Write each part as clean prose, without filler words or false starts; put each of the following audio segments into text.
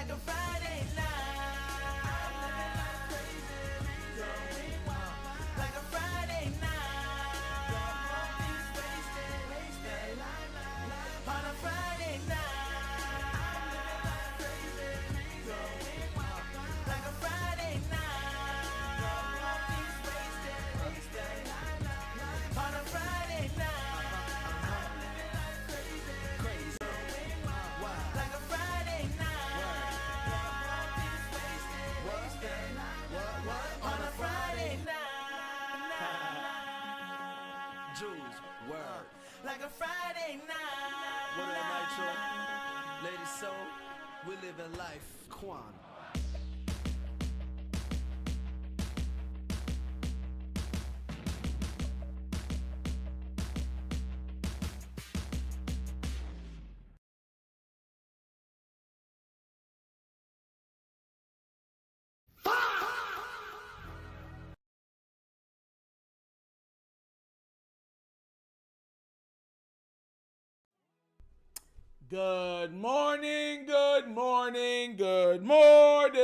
like a Friday night. I'm living life crazy, going wild, like a Friday night. All things wasted, on a Friday night. I'm living life crazy, going wild, like a Friday night. All things wasted, on a Friday night. I'm living life crazy, going wild, like a Friday night. All things wasted, on a Friday night. Jules, word. Like a Friday night. What up, Nitro? Lady Soul, we living life. Quan. Good morning, good morning, good morning.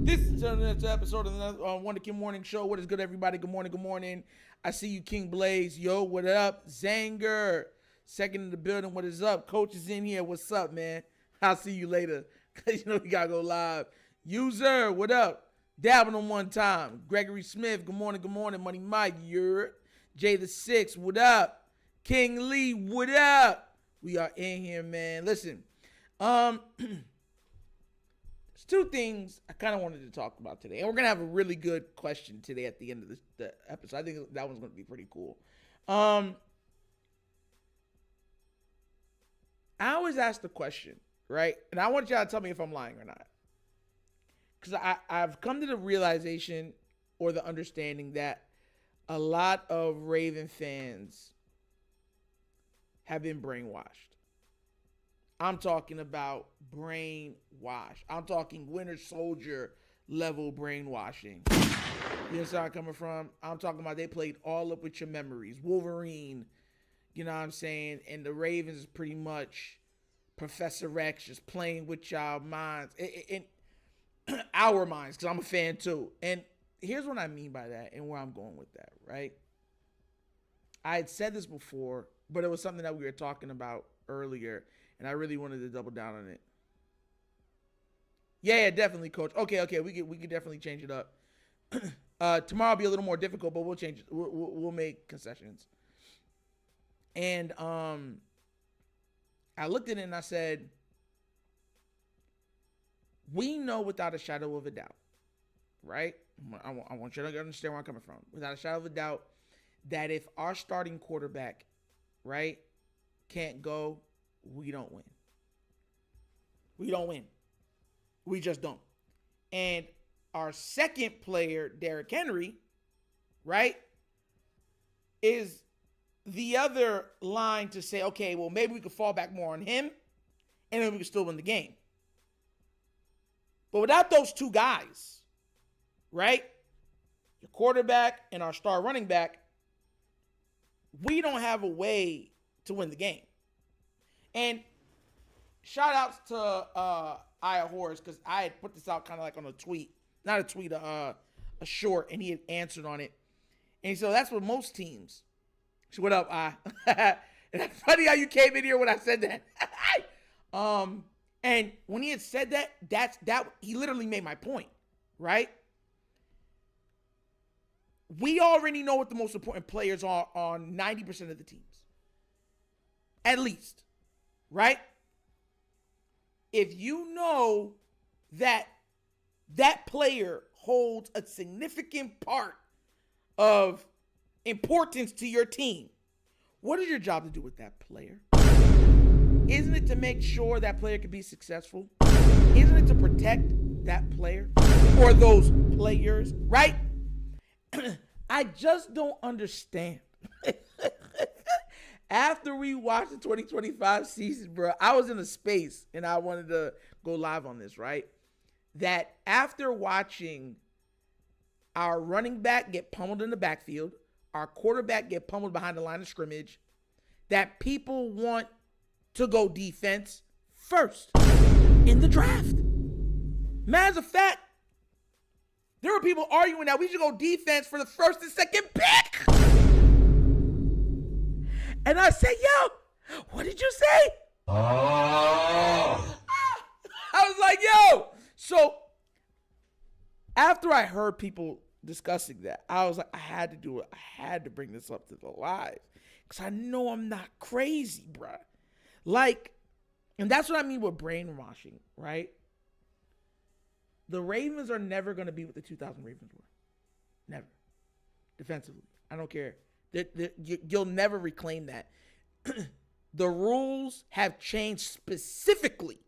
This is another episode of the Wonder Kid Morning Show. What is good, everybody? Good morning, good morning. I see you, King Blaze. Yo, what up? Zanger, second in the building. What is up? Coach is in here. What's up, man? I'll see you later. You know we gotta go live. User, what up? Dabbing on one time. Gregory Smith, good morning, good morning. Money Mike, you're Jay the Six, what up? King Lee, what up? We are in here, man. Listen, there's two things I kind of wanted to talk about today, and we're gonna have a really good question today at the end of the episode. I think that one's gonna be pretty cool. I always ask the question, right? And I want y'all to tell me if I'm lying or not, because I've come to the realization or the understanding that a lot of Raven fans have been brainwashed. I'm talking about brainwash. I'm talking Winter Soldier level brainwashing. You understand where I'm coming from? I'm talking about they played all up with your memories. Wolverine, you know what I'm saying? And the Ravens is pretty much Professor X just playing with y'all minds. In our minds, because I'm a fan too. And here's what I mean by that and where I'm going with that, right? I had said this before, but it was something that we were talking about earlier, and I really wanted to double down on it. Yeah, definitely, Coach. Okay, we could definitely change it up. Tomorrow will be a little more difficult, but we'll change it. We'll make concessions. And I looked at it and I said, we know without a shadow of a doubt, right? I want you to understand where I'm coming from. Without a shadow of a doubt, that if our starting quarterback, right, can't go, we don't win. We don't win. We just don't. And our second player, Derrick Henry, right, is the other line to say, okay, well, maybe we could fall back more on him, and then we could still win the game. But without those two guys, right, your quarterback and our star running back, we don't have a way to win the game. And shout outs to Aya Horse, because I had put this out kind of like on a tweet, not a tweet, a short, and he had answered on it. And so that's what most teams. So what up, I? And it's funny how you came in here when I said that. And when he had said that, that he literally made my point, right? We already know what the most important players are on 90% of the teams. At least, right? If you know that that player holds a significant part of importance to your team, what is your job to do with that player? Isn't it to make sure that player can be successful? Isn't it to protect that player or those players, right? I just don't understand. After we watched the 2025 season, bro, I was in a space and I wanted to go live on this, right? That after watching our running back get pummeled in the backfield, our quarterback get pummeled behind the line of scrimmage, that people want to go defense first in the draft. Matter of fact, there were people arguing that we should go defense for the first and second pick. And I said, yo, what did you say? Oh. I was like, yo. So after I heard people discussing that, I was like, I had to do it. I had to bring this up to the live. Because I know I'm not crazy, bruh. Like, and that's what I mean with brainwashing, right? The Ravens are never going to be what the 2000 Ravens were. Never. Defensively. I don't care. You'll never reclaim that. The rules have changed specifically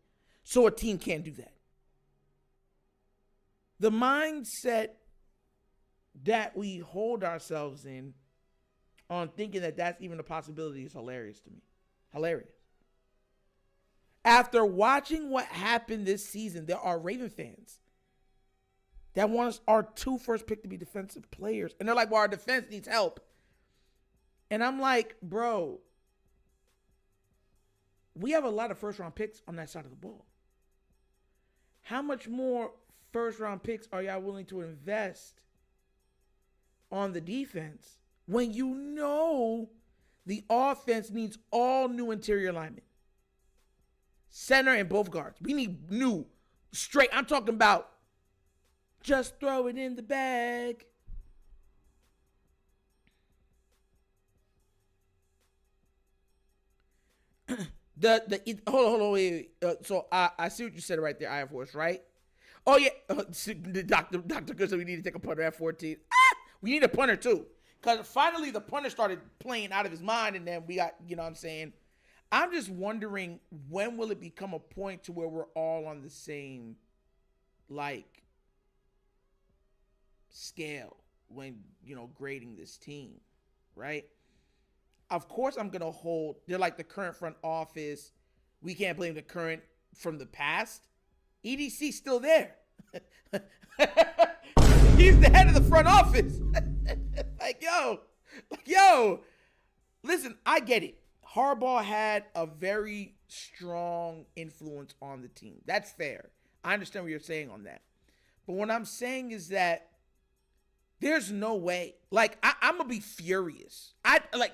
so a team can't do that. The mindset that we hold ourselves in on thinking that that's even a possibility is hilarious to me. Hilarious. After watching what happened this season, there are Raven fans that want our 2 first pick to be defensive players. And they're like, well, our defense needs help. And I'm like, bro, we have a lot of first-round picks on that side of the ball. How much more first-round picks are y'all willing to invest on the defense when you know the offense needs all new interior linemen? Center and both guards. We need new, straight. I'm talking about just throw it in the bag. Hold on, wait. So I see what you said right there, Air Force, right? Oh yeah, Dr. Good said we need to take a punter at 14. We need a punter too, because finally the punter started playing out of his mind, and then we got, you know what I'm saying. I'm just wondering, when will it become a point to where we're all on the same, like, scale when, you know, grading this team, right? Of course I'm going to hold, they're like the current front office. We can't blame the current from the past. EDC's still there. He's the head of the front office. like, yo, listen, I get it. Harbaugh had a very strong influence on the team. That's fair. I understand what you're saying on that. But what I'm saying is that there's no way. Like, I'm going to be furious.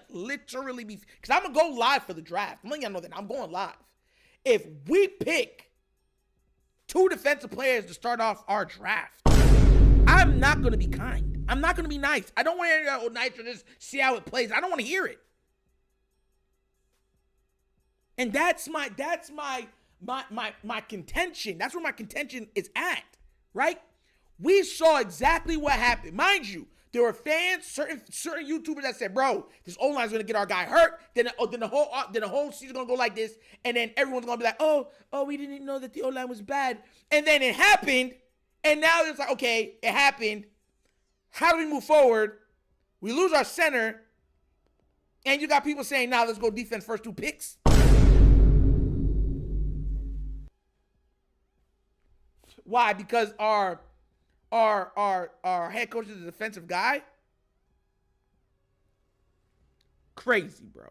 Literally be, because I'm going to go live for the draft. I'm letting y'all know that I'm going live. If we pick 2 defensive players to start off our draft, I'm not going to be kind. I'm not going to be nice. I don't want to hear nice or just see how it plays. I don't want to hear it. And that's my contention. That's where my contention is at, right? We saw exactly what happened. Mind you, there were fans, certain YouTubers that said, "Bro, this O-line's gonna get our guy hurt. Then the whole season's gonna go like this, and then everyone's gonna be like, oh, we didn't know that the O-line was bad." And then it happened, and now it's like, okay, it happened. How do we move forward? We lose our center, and you got people saying, "Now let's go defense first 2 picks." Why? Because our head coach is a defensive guy? Crazy, bro.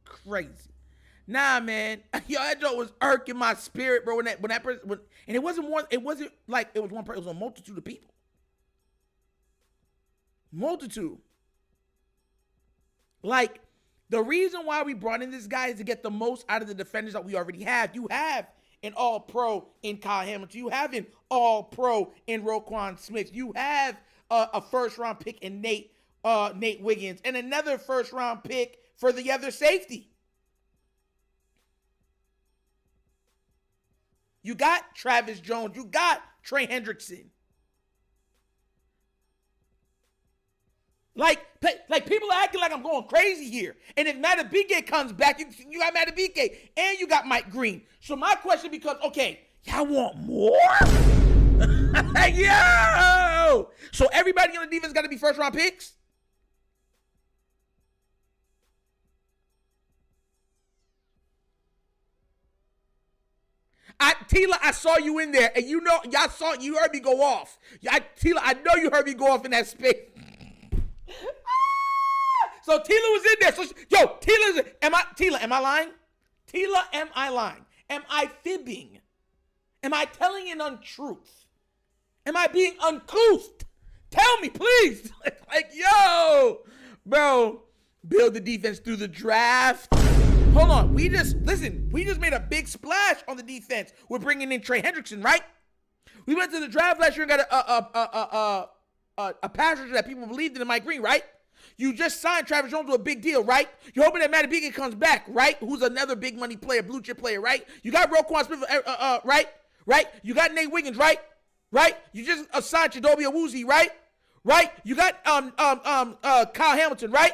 Crazy. Nah, man. Yo, that joke was irking my spirit, bro. And it wasn't one person, it was a multitude of people. Multitude. Like, the reason why we brought in this guy is to get the most out of the defenders that we already have. You have an all-pro in Kyle Hamilton. You have an all-pro in Roquan Smith. You have a first-round pick in Nate Wiggins, and another first-round pick for the other safety. You got Travis Jones. You got Trey Hendrickson. Like people are acting like I'm going crazy here. And if Madabuike comes back, you got Madabuike and you got Mike Green. So my question becomes, okay, y'all want more? Yo! So everybody on the defense got to be first round picks? Tila, I saw you in there, and you heard me go off. Tila, I know you heard me go off in that space. So Tila was in there. So Tila, am I lying? Tila, am I lying? Am I fibbing? Am I telling an untruth? Am I being uncouth? Tell me, please. Like, yo, bro, build the defense through the draft. Hold on. We just made a big splash on the defense. We're bringing in Trey Hendrickson, right? We went to the draft last year and got a pass rusher that people believed in Mike Green, right? You just signed Travis Jones to a big deal, right? You're hoping that Madabuike comes back, right? Who's another big money player, blue chip player, right? You got Roquan Smith, right? Right? You got Nate Wiggins, right? Right? You just assigned Chidobe Awuzie, right? Right? You got Kyle Hamilton, right?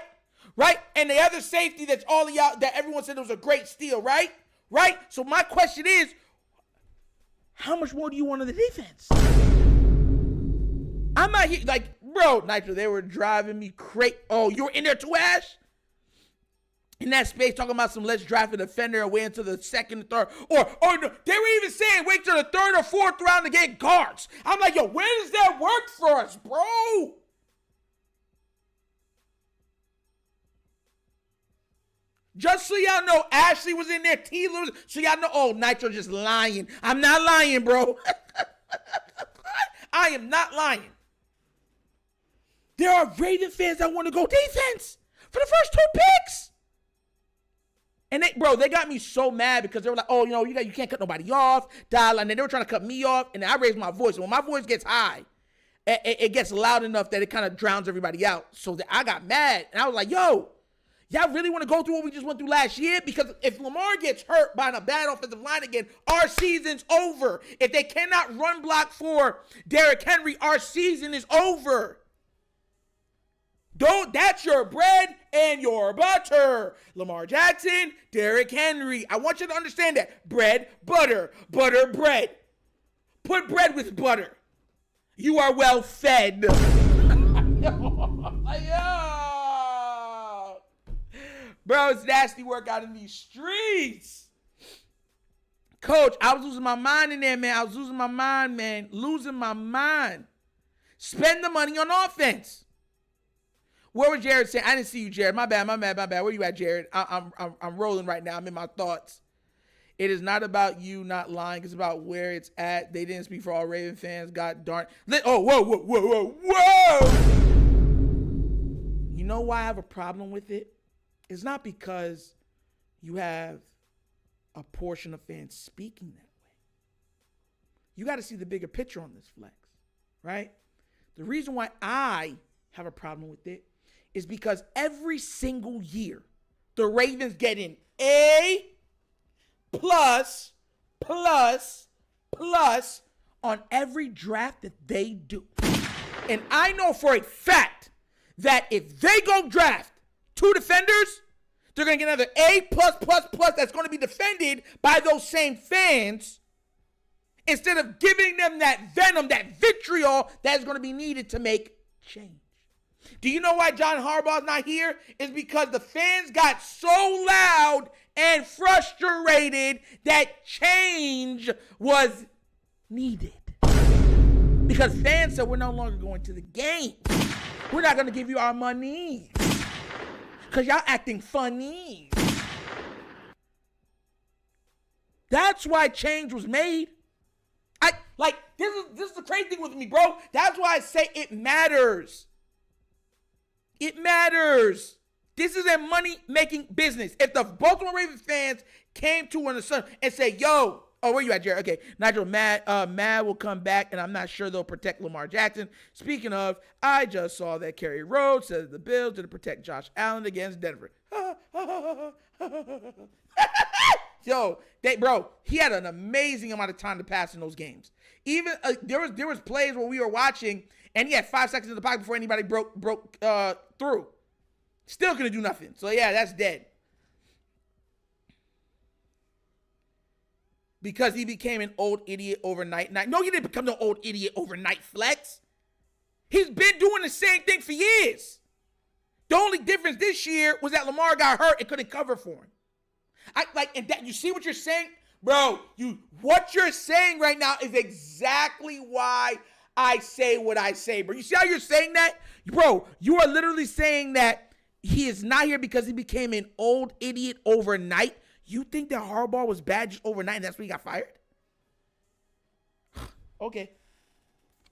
Right? And the other safety that's all of y'all that everyone said was a great steal, right? Right? So my question is, how much more do you want of the defense? I'm not here, like, bro, Nitro, they were driving me crazy. Oh, you were in there too, Ash? In that space, talking about some let's draft a defender and wait until the second, third, or no, they were even saying wait till the third or fourth round to get guards. I'm like, yo, where does that work for us, bro? Just so y'all know, Ashley was in there, T-Lou was, so y'all know, oh, Nitro just lying. I'm not lying, bro. I am not lying. There are Raven fans that want to go defense for the first 2 picks. And they got me so mad because they were like, oh, you can't cut nobody off, and then they were trying to cut me off, and I raised my voice. And when my voice gets high, it gets loud enough that it kind of drowns everybody out. So that I got mad, and I was like, yo, y'all really want to go through what we just went through last year? Because if Lamar gets hurt by a bad offensive line again, our season's over. If they cannot run block for Derrick Henry, our season is over. That's your bread and your butter. Lamar Jackson, Derrick Henry. I want you to understand that. Bread, butter, butter, bread. Put bread with butter. You are well fed. Yo. Bro, it's nasty work out in these streets. Coach, I was losing my mind in there, man. Losing my mind. Spend the money on offense. What was Jared saying? I didn't see you, Jared. My bad. Where you at, Jared? I'm rolling right now. I'm in my thoughts. It is not about you not lying. It's about where it's at. They didn't speak for all Raven fans. God darn. Oh, whoa. You know why I have a problem with it? It's not because you have a portion of fans speaking that way. You got to see the bigger picture on this flex, right? The reason why I have a problem with it is because every single year, the Ravens get an A plus on every draft that they do. And I know for a fact that if they go draft 2 defenders, they're going to get another A plus that's going to be defended by those same fans instead of giving them that venom, that vitriol that is going to be needed to make change. Do you know why John Harbaugh's not here? It's because the fans got so loud and frustrated that change was needed. Because fans said, we're no longer going to the game. We're not going to give you our money. Because y'all acting funny. That's why change was made. This is the crazy thing with me, bro. That's why I say it matters. It matters. This is a money-making business. If the Baltimore Ravens fans came to one and say, yo, oh, where you at, Jared? Okay, Nigel, Mad will come back, and I'm not sure they'll protect Lamar Jackson. Speaking of, I just saw that Kerry Rhodes says the Bills didn't protect Josh Allen against Denver. Yo, he had an amazing amount of time to pass in those games. Even there was plays where we were watching, and he had 5 seconds in the pocket before anybody broke through. Still couldn't do nothing. So yeah, that's dead. Because he became an old idiot overnight. No, he didn't become an old idiot overnight, Flex. He's been doing the same thing for years. The only difference this year was that Lamar got hurt and couldn't cover for him. And that, you see what you're saying? Bro, what you're saying right now is exactly why I say what I say, bro. You see how you're saying that? Bro, you are literally saying that he is not here because he became an old idiot overnight. You think that Harbaugh was bad just overnight and that's when he got fired? Okay.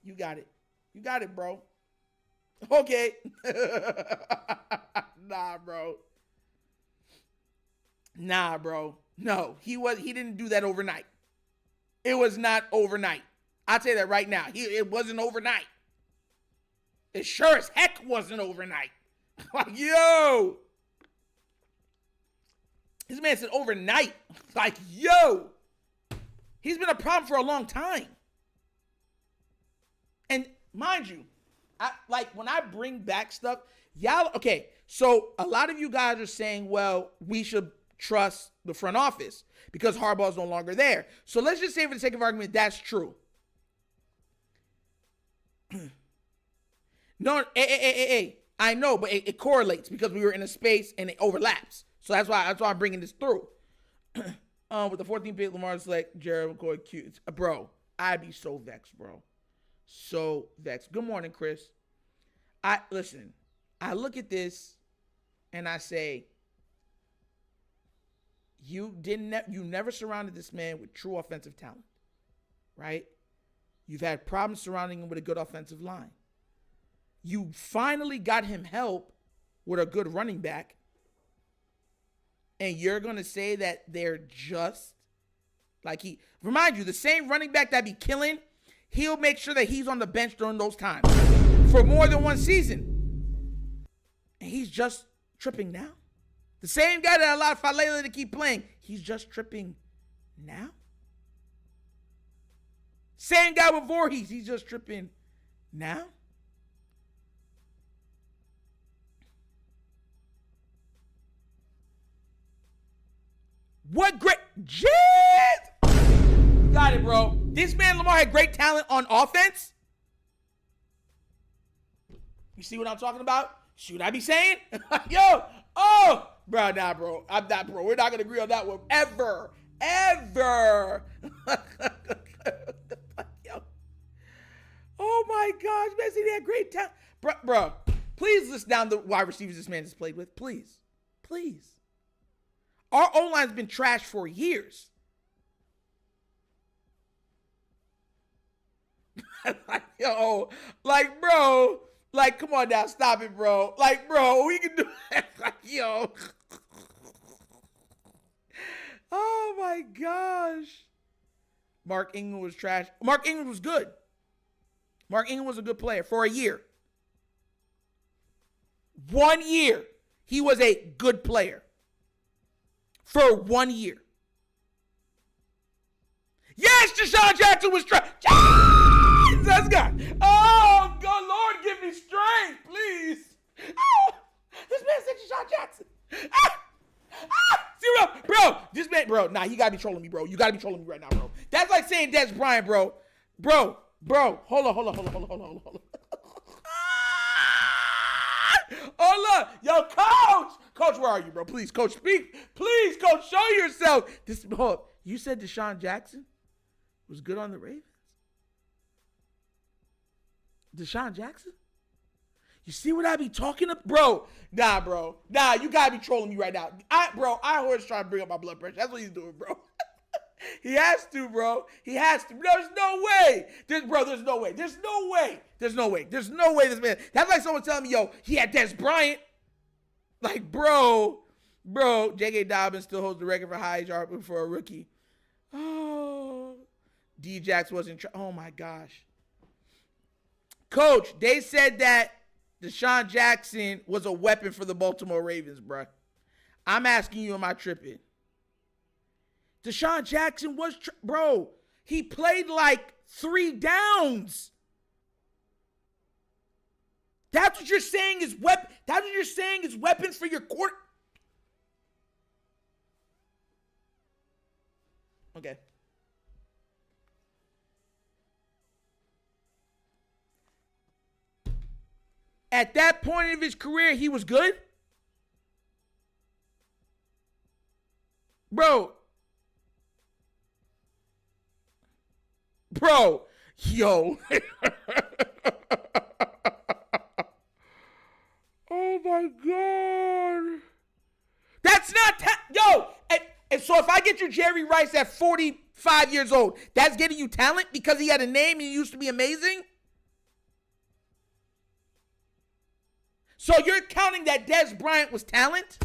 You got it. You got it, bro. Okay. Nah, bro. Nah, bro. No, he didn't do that overnight. It was not overnight. I'll tell you that right now. It wasn't overnight. It sure as heck wasn't overnight. Like, yo. This man said overnight. Like, yo. He's been a problem for a long time. And mind you, when I bring back stuff, y'all, okay, so a lot of you guys are saying, well, we should trust the front office because Harbaugh's no longer there. So let's just say for the sake of argument, that's true. No, I know, but it correlates because we were in a space and it overlaps. So that's why I'm bringing this through. With the 14th pick, Lamar's like, Jared McCoy, cute. Bro, I'd be so vexed, bro. So vexed. Good morning, Chris. I look at this and I say, you never surrounded this man with true offensive talent, right? You've had problems surrounding him with a good offensive line. You finally got him help with a good running back, and you're going to say that they're just like remind you, the same running back that be killing, he'll make sure that he's on the bench during those times for more than one season. And he's just tripping now. The same guy that allowed Falele to keep playing, he's just tripping now. Same guy with Voorhees, he's just tripping now. What great shit! Got it, bro. This man Lamar had great talent on offense. You see what I'm talking about? Should I be saying? Yo, oh, bro, nah, bro. I'm not, bro. We're not gonna agree on that one ever. Yo. Oh my gosh, man, see, they had great talent. Bro, please list down the wide receivers this man has played with. Please. Our O-line's been trashed for years. Bro, come on now, stop it, bro. Bro, we can do that. Yo. Oh my gosh. Mark Ingram was trash. Mark Ingram was good. Mark Ingram was a good player for a year. 1 year, he was a good player. For 1 year. Yes, Deshaun Jackson was trash. Jesus God. Oh, God, Lord, give me strength, please. Oh, this man said Deshaun Jackson. See, bro, this man, bro, nah, you gotta be trolling me, bro. You gotta be trolling me right now, bro. That's like saying Des Bryant, bro. Bro, hold on. Hold up. Yo, coach. Coach, where are you, bro? Please, coach, speak. Please, coach, show yourself. You said Deshaun Jackson was good on the Ravens? Deshaun Jackson? You see what I be talking about? Bro, nah, bro. Nah, you gotta be trolling me right now. I always trying to bring up my blood pressure. That's what he's doing, bro. He has to, bro. He has to. There's no way. There's no way. There's no way this man. That's like someone telling me, yo, he had Des Bryant. Like, bro, J.K. Dobbins still holds the record for highest yard for a rookie. Oh, D-Jax wasn't. Oh, my gosh. Coach, they said that Deshaun Jackson was a weapon for the Baltimore Ravens, bro. I'm asking you, am I tripping? Deshaun Jackson was, bro, he played like 3 downs. That's what you're saying is weapons for your court. Okay. At that point of his career, he was good. Bro, yo. Oh my God. That's not, yo, And so if I get you Jerry Rice at 45 years old, that's getting you talent because he had a name and he used to be amazing? So you're counting that Dez Bryant was talent?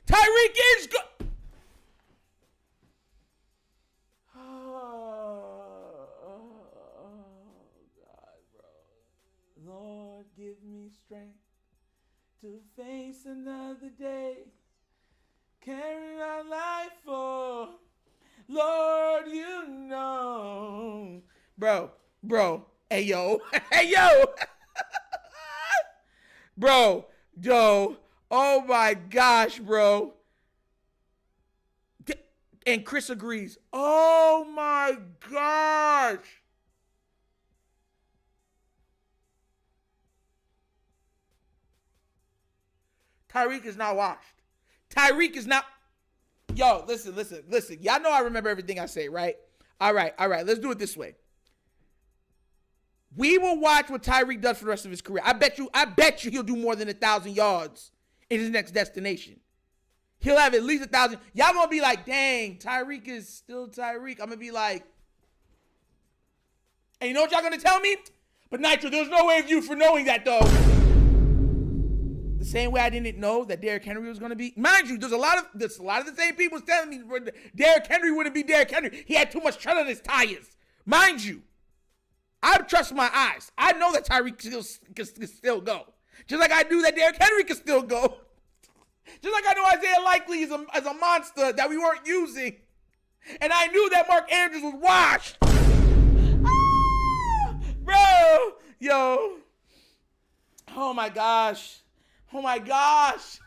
Tyreek is good. Lord, give me strength to face another day. Carry our life for, Lord, you know. Bro, hey, yo. Hey, yo. Bro, yo. Oh, my gosh, bro. And Chris agrees. Oh, my gosh. Tyreek is not washed. Tyreek is not. Yo, listen. Y'all know I remember everything I say, right? All right. Let's do it this way. We will watch what Tyreek does for the rest of his career. I bet you he'll do more than 1,000 yards in his next destination. He'll have at least 1,000. Y'all gonna be like, dang, Tyreek is still Tyreek. I'm gonna be like, and you know what y'all gonna tell me? But Nitro, there's no way of you for knowing that though. The same way I didn't know that Derrick Henry was going to be. Mind you, there's a lot of the same people telling me Derrick Henry wouldn't be Derrick Henry. He had too much tread on his tires. Mind you, I trust my eyes. I know that Tyreek can still go. Just like I knew that Derrick Henry can still go. Just like I know Isaiah Likely is a monster that we weren't using. And I knew that Mark Andrews was washed. Bro, yo. Oh my gosh. Oh my gosh.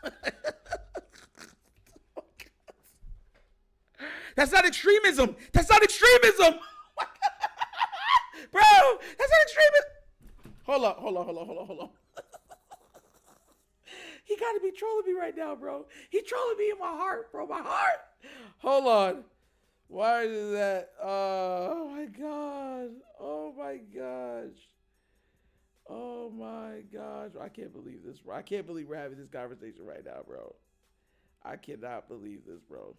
That's not extremism. Bro, that's not extremism. Hold on. He got to be trolling me right now, bro. He trolling me in my heart, bro. My heart. Hold on. Why is that? Oh my God. Oh my gosh. Oh my gosh. I can't believe this, bro. I can't believe we're having this conversation right now, bro. I cannot believe this, bro.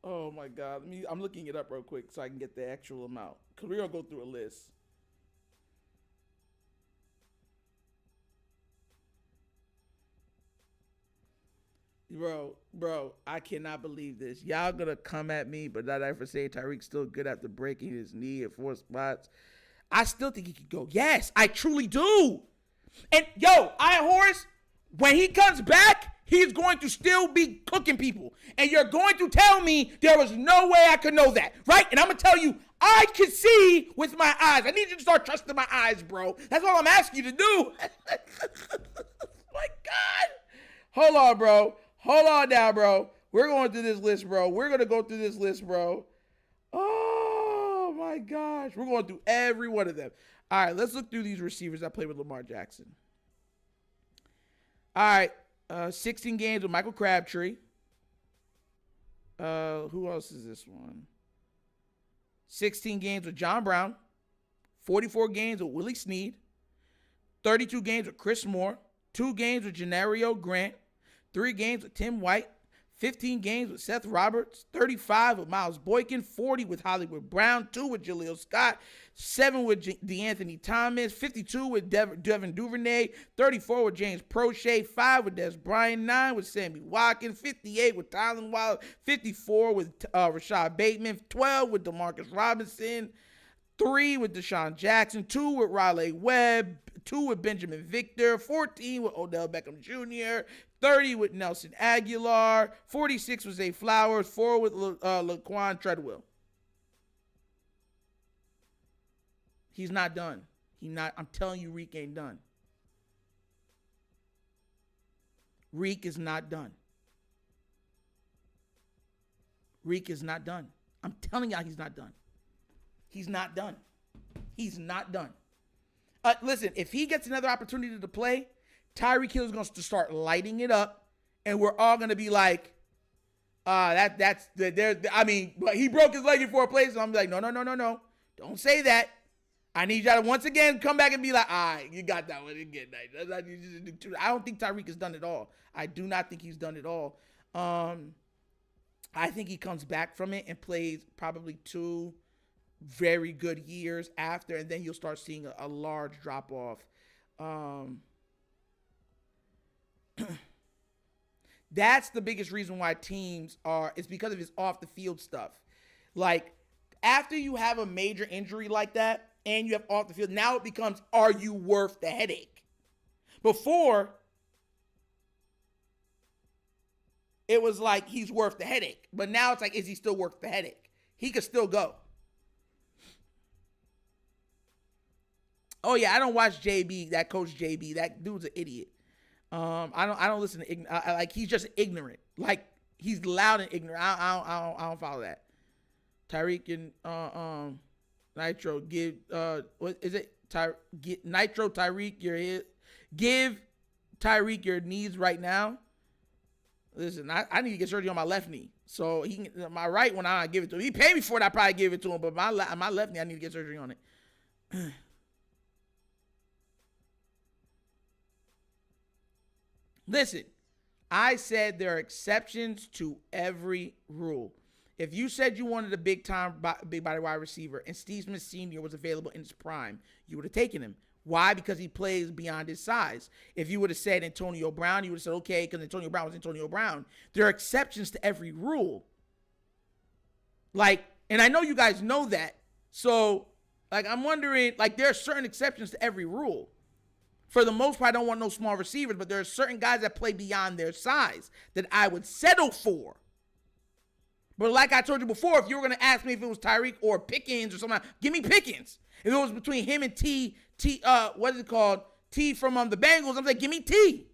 Oh my God. I'm looking it up real quick so I can get the actual amount. Because we're going to go through a list. Bro, I cannot believe this. Y'all gonna come at me, but not ever say Tyreek's still good after breaking his knee at 4 spots. I still think he could go. Yes, I truly do. And yo, Horace, when he comes back, he's going to still be cooking people. And you're going to tell me there was no way I could know that, right? And I'm gonna tell you, I can see with my eyes. I need you to start trusting my eyes, bro. That's all I'm asking you to do. My God. Hold on, bro. Hold on now, bro. We're going through this list, bro. We're going to go through this list, bro. Oh, my gosh. We're going through every one of them. All right, let's look through these receivers that play with Lamar Jackson. All right, 16 games with Michael Crabtree. Who else is this one? 16 games with John Brown. 44 games with Willie Snead. 32 games with Chris Moore. 2 games with Gennario Grant. 3 games with Tim White, 15 games with Seth Roberts, 35 with Miles Boykin, 40 with Hollywood Brown, 2 with Jaleel Scott, 7 with DeAnthony Thomas, 52 with Devin Duvernay, 34 with James Prochet, 5 with Dez Bryant, 9 with Sammy Watkins, 58 with Tylan Wallace, 54 with Rashad Bateman, 12 with DeMarcus Robinson, 3 with Deshaun Jackson, 2 with Raleigh Webb, 2 with Benjamin Victor, 14 with Odell Beckham Jr., 30 with Nelson Aguilar, 46 with Zay Flowers, 4 with Laquan Treadwell. He's not done. I'm telling you, Reek ain't done. Reek is not done. Reek is not done. I'm telling y'all he's not done. He's not done. He's not done. Listen, if he gets another opportunity to play, Tyreek Hill is going to start lighting it up, and we're all going to be like, I mean, but he broke his leg in 4 places. So I'm like, no. Don't say that. I need y'all to once again come back and be like, all right, you got that one again. I don't think Tyreek has done it all. I do not think he's done it all. I think he comes back from it and plays probably 2 very good years after, and then you'll start seeing a large drop off. That's the biggest reason why teams it's because of his off the field stuff. Like, after you have a major injury like that and you have off the field, now it becomes, are you worth the headache? Before, it was like, he's worth the headache. But now it's like, is he still worth the headache? He could still go. Oh yeah, I don't watch JB, that coach JB. That dude's an idiot. I don't listen to like, he's just ignorant. Like, he's loud and ignorant. I don't follow that. Tyreek and Nitro give what is it? Nitro Tyreek give Tyreek your knees right now. Listen, I need to get surgery on my left knee. So he can, my right one, I give it to him. He paid me for it, I probably give it to him. But my left knee, I need to get surgery on it. Listen, I said there are exceptions to every rule. If you said you wanted a big body wide receiver and Steve Smith Sr. was available in his prime, you would have taken him. Why? Because he plays beyond his size. If you would have said Antonio Brown, you would have said, okay, because Antonio Brown was Antonio Brown. There are exceptions to every rule. Like, and I know you guys know that. So, like, I'm wondering, like, there are certain exceptions to every rule. For the most part, I don't want no small receivers, but there are certain guys that play beyond their size that I would settle for. But like I told you before, if you were going to ask me if it was Tyreek or Pickens or something, give me Pickens. If it was between him and what is it called? T from the Bengals, I'm like, give me T.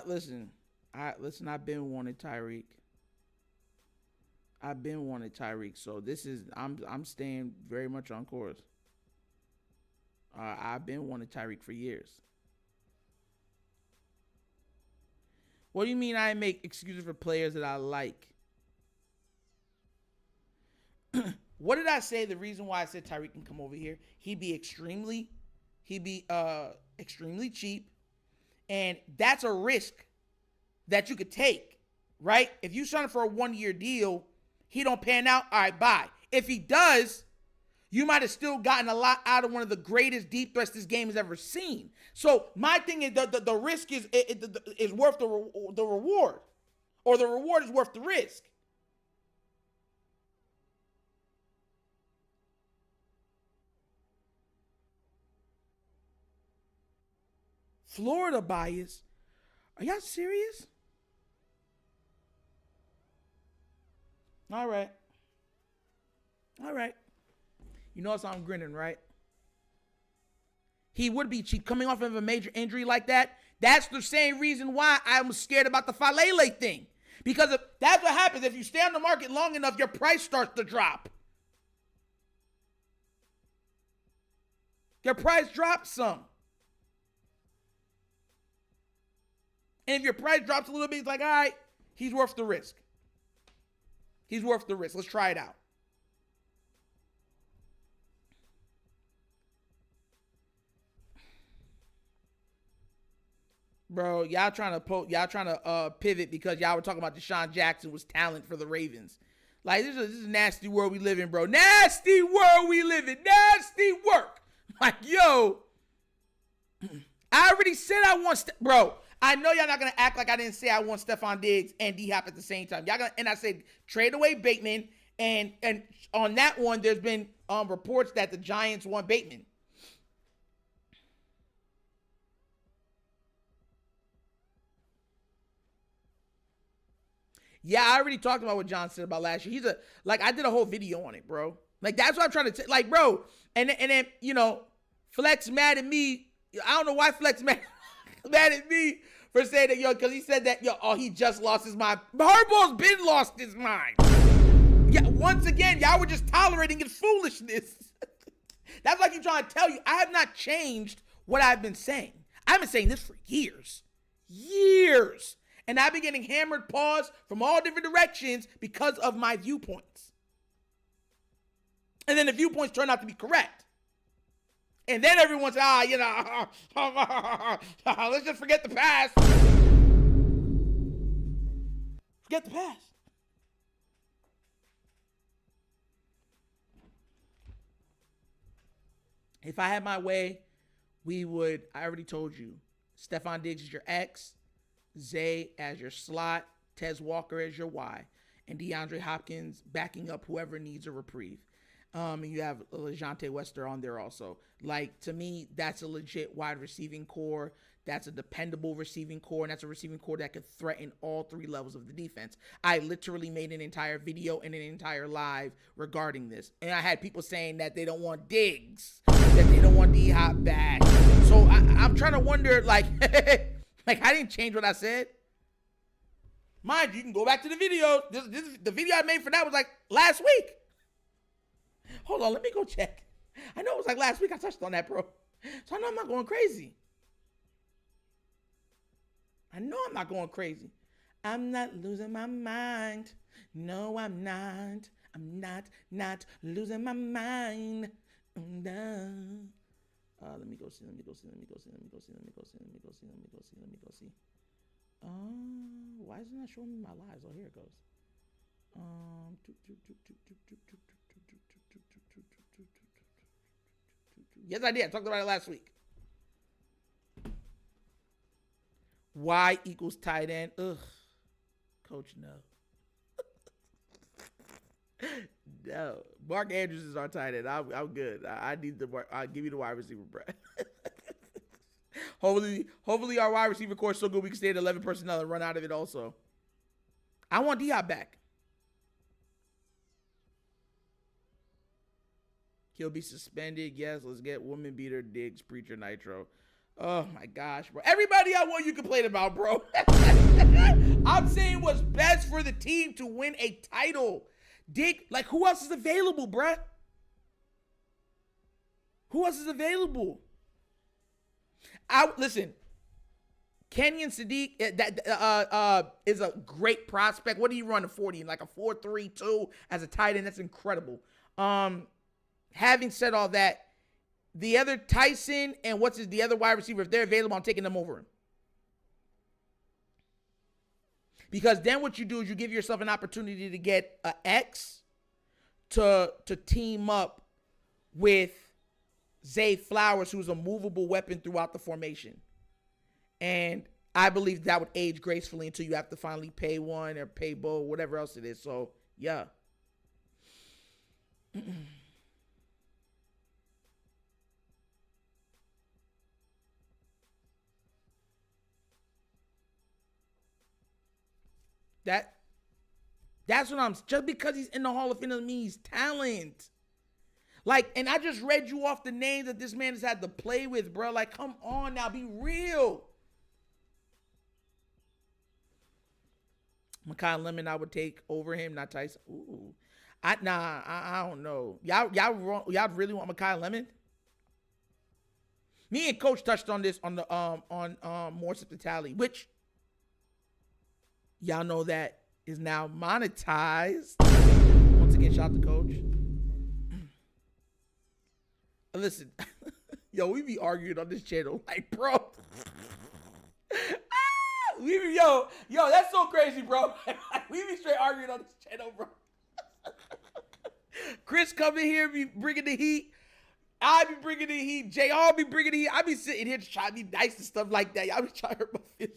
Listen, I've been wanting Tyreek. So this is, I'm staying very much on course. I've been wanting Tyreek for years. What do you mean I make excuses for players that I like? What did I say? The reason why I said Tyreek can come over here, he'd be extremely cheap. And that's a risk that you could take, right? If you sign for a 1-year deal, he don't pan out, all right, bye. If he does, you might have still gotten a lot out of one of the greatest deep threats this game has ever seen. So my thing is the risk is worth the reward, or the reward is worth the risk. Florida bias? Are y'all serious? All right. You notice I'm grinning, right? He would be cheap coming off of a major injury like that. That's the same reason why I'm scared about the Falele thing. Because that's what happens. If you stay on the market long enough, your price starts to drop. Your price drops some. And if your price drops a little bit, it's like, all right, he's worth the risk. Let's try it out. Bro, y'all trying to pivot because y'all were talking about Deshaun Jackson was talent for the Ravens. Like, this is a nasty world we live in, bro. Nasty world we live in. Nasty work. Like, yo, I already said I want, bro. I know y'all not gonna act like I didn't say I want Stephon Diggs and D-Hop at the same time. And I said trade away Bateman, and on that one, there's been reports that the Giants want Bateman. Yeah, I already talked about what John said about last year. I did a whole video on it, bro. Like, that's what I'm trying to say. Like, bro, and then, you know, Flex mad at me. I don't know why Flex mad at me for saying that, yo, because he said that, yo, oh, he just lost his mind. Harbaugh's been lost his mind. Yeah, once again, y'all were just tolerating his foolishness. That's like you trying to tell you, I have not changed what I've been saying. I've been saying this for years. Years. And I've been getting hammered paws from all different directions because of my viewpoints. And then the viewpoints turn out to be correct. And then everyone's, let's just forget the past. Forget the past. If I had my way, I already told you, Stephon Diggs is your X, Zay as your slot, Tez Walker as your Y, and DeAndre Hopkins backing up whoever needs a reprieve. And you have LeJohntay Wester on there also. Like, to me, that's a legit wide receiving core. That's a dependable receiving core, and that's a receiving core that could threaten all three levels of the defense. I literally made an entire video and an entire live regarding this. And I had people saying that they don't want Diggs, that they don't want D-Hop back. So I'm trying to wonder, like, like, I didn't change what I said. Mind you, you can go back to the video. The video I made for that was like last week. Hold on, let me go check. I know it was like last week I touched on that, bro. So I know I'm not going crazy. I'm not losing my mind. No, I'm not. I'm not losing my mind. No. Let me go see. Why is it not showing me my lives? Oh, here it goes. Yes, I did. I talked about it last week. Y equals tight end. Ugh. Coach, no. No. Mark Andrews is our tight end. I'm good. I need I'll give you the wide receiver, bro. Hopefully our wide receiver core is so good we can stay at 11 personnel and run out of it also. I want D-Hop back. He'll be suspended. Yes, let's get woman beater, Diggs, preacher, Nitro. Oh my gosh, bro. Everybody else what you complain about, bro. I'm saying what's best for the team to win a title. Dick, like, who else is available, bruh? Who else is available? Listen, Kenyon Sadiq is a great prospect. What do you run a 40 in? Like a 4.32 as a tight end? That's incredible. Having said all that, the other Tyson and the other wide receiver, if they're available, I'm taking them over him. Because then what you do is you give yourself an opportunity to get an X to team up with Zay Flowers, who's a movable weapon throughout the formation. And I believe that would age gracefully until you have to finally pay one or pay both, whatever else it is. So, yeah. That's what just because he's in the Hall of Fame doesn't mean he's talent. Like, and I just read you off the names that this man has had to play with, bro. Like, come on now, be real. Makai Lemon, I would take over him, not Tyson. Ooh, I don't know. Y'all really want Makai Lemon? Me and Coach touched on this on the More Sip the Tally, which y'all know that is now monetized. Once again, shout out to Coach. Listen, yo, we be arguing on this channel, like, bro. Yo, that's so crazy, bro. We be straight arguing on this channel, bro. Chris coming here, be bringing the heat. I be bringing the heat. JR be bringing the heat. I be sitting here trying to be nice and stuff like that. Y'all be trying to hurt my feelings.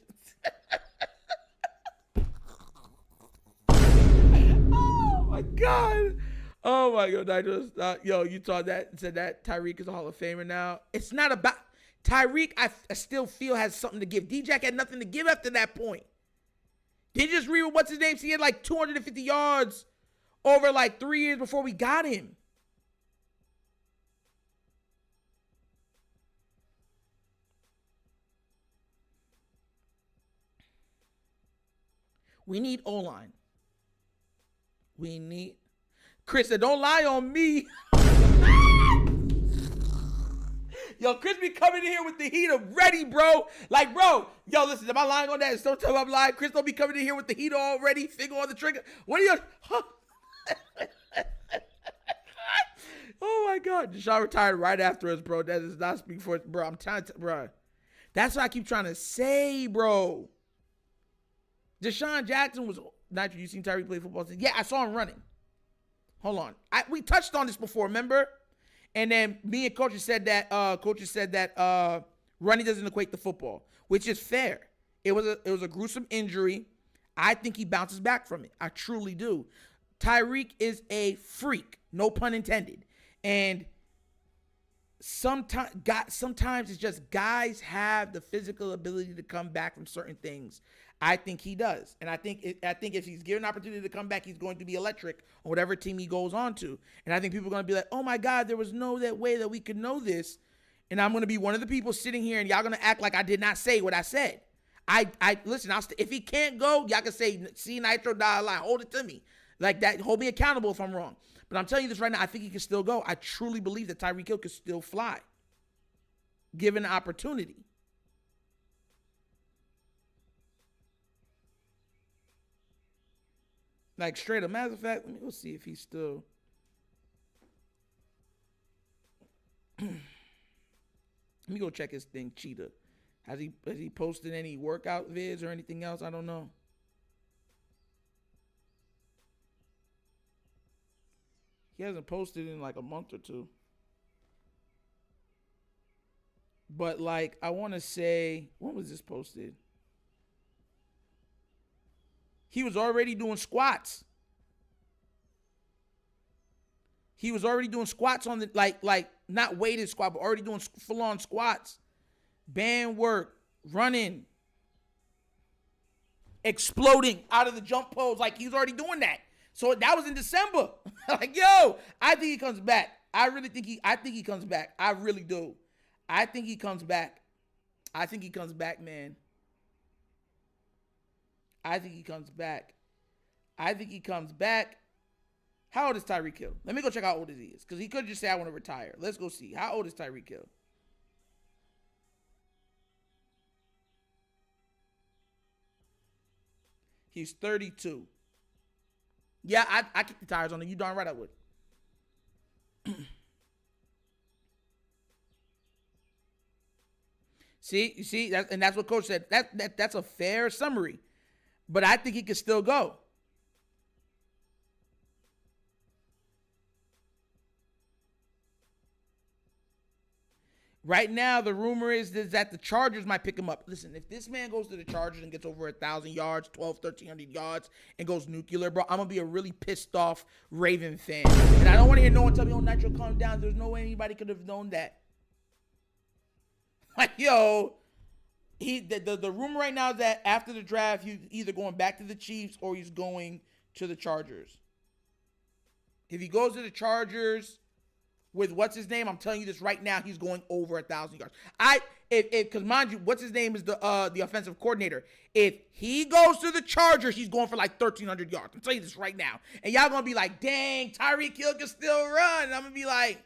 Oh my god. Oh my god, Nigel. Yo, you said that Tyreek is a Hall of Famer now. It's not about Tyreek. I still feel has something to give. D-Jack had nothing to give after that point. Did you just read what's his name? He had like 250 yards over like 3 years before we got him. We need O-line. We need... Chris said, don't lie on me. Yo, Chris be coming in here with the heater ready, bro. Like, bro, yo, listen, am I lying on that? Don't tell me I'm lying. Chris don't be coming in here with the heater already, finger on the trigger. What are you... Oh, my God. Deshaun retired right after us, bro. That does not speak for... Bro, I'm trying to... Bro. That's what I keep trying to say, bro. Deshaun Jackson was... Nitro, you seen Tyreek play football? Yeah, I saw him running. Hold on. We touched on this before, remember? And then me and coaches said that running doesn't equate to football, which is fair. It was a gruesome injury. I think he bounces back from it. I truly do. Tyreek is a freak, no pun intended. And sometimes it's just guys have the physical ability to come back from certain things. I think he does. And I think if he's given an opportunity to come back, he's going to be electric on whatever team he goes on to. And I think people are going to be like, oh my God, there was no that way that we could know this. And I'm going to be one of the people sitting here and y'all going to act like I did not say what I said. Listen, if he can't go, y'all can say, see Nitro, lie, hold it to me. Like that, hold me accountable if I'm wrong. But I'm telling you this right now, I think he can still go. I truly believe that Tyreek Hill can still fly, given the opportunity. Like straight up. Matter of fact, let me go see if he's still. Let me go check his thing, Cheetah. Has he posted any workout vids or anything else? I don't know. He hasn't posted in like a month or two. But like, I want to say, when was this posted? He was already doing squats. He was already doing squats on the, like not weighted squat, but already doing full-on squats. Band work, running, exploding out of the jump pose. Like, he was already doing that. So that was in December. Like, yo, I think he comes back. I think he comes back. I really do. I think he comes back. I think he comes back, man. I think he comes back. I think he comes back. How old is Tyreek Hill? Let me go check how old he is. Because he could just say, I want to retire. Let's go see. How old is Tyreek Hill? He's 32. Yeah, I kick the tires on him. You darn right I would. See, that's what coach said. That's a fair summary. But I think he can still go. Right now, the rumor is that the Chargers might pick him up. Listen, if this man goes to the Chargers and gets over 1,000 yards, 1,300 yards, and goes nuclear, bro, I'm going to be a really pissed off Raven fan. And I don't want to hear no one tell me, oh, Nitro, calm down. There's no way anybody could have known that. Like, yo, the rumor right now is that after the draft, he's either going back to the Chiefs or he's going to the Chargers. If he goes to the Chargers with what's his name, I'm telling you this right now, he's going over 1,000 yards. Because mind you, what's his name is the offensive coordinator. If he goes to the Chargers, he's going for like 1,300 yards. I'm telling you this right now. And y'all gonna be like, dang, Tyreek Hill can still run. And I'm gonna be like,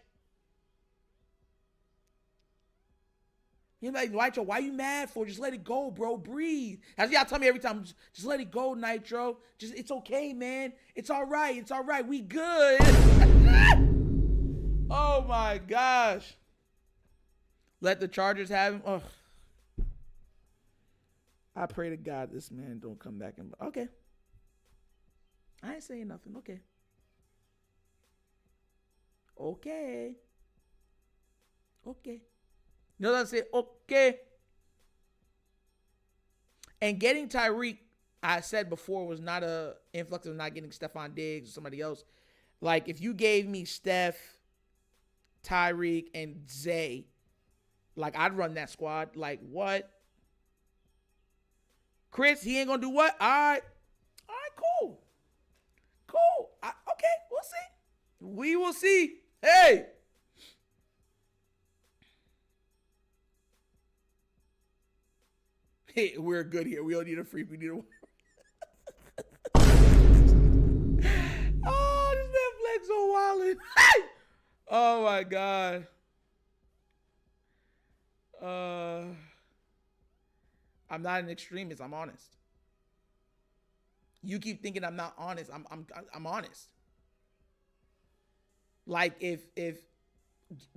you're like, Nitro, why you mad for? Just let it go, bro. Breathe. As y'all tell me every time, just let it go, Nitro. It's okay, man. It's all right. It's all right. We good. Oh, my gosh. Let the Chargers have him. Oh. I pray to God this man don't come back. Okay. I ain't saying nothing. Okay. Okay. Okay. You know what I say? Okay. And getting Tyreek, I said before, was not a influx of not getting Stephon Diggs or somebody else. Like, if you gave me Steph, Tyreek, and Zay, like, I'd run that squad. Like, what? Chris, he ain't gonna do what? All right, cool. Okay, we'll see. We will see. Hey. Hey, we're good here. We don't need a freak. We need a... Jags are wildin'. Oh my God. I'm not an extremist. I'm honest. You keep thinking I'm not honest. I'm honest. Like if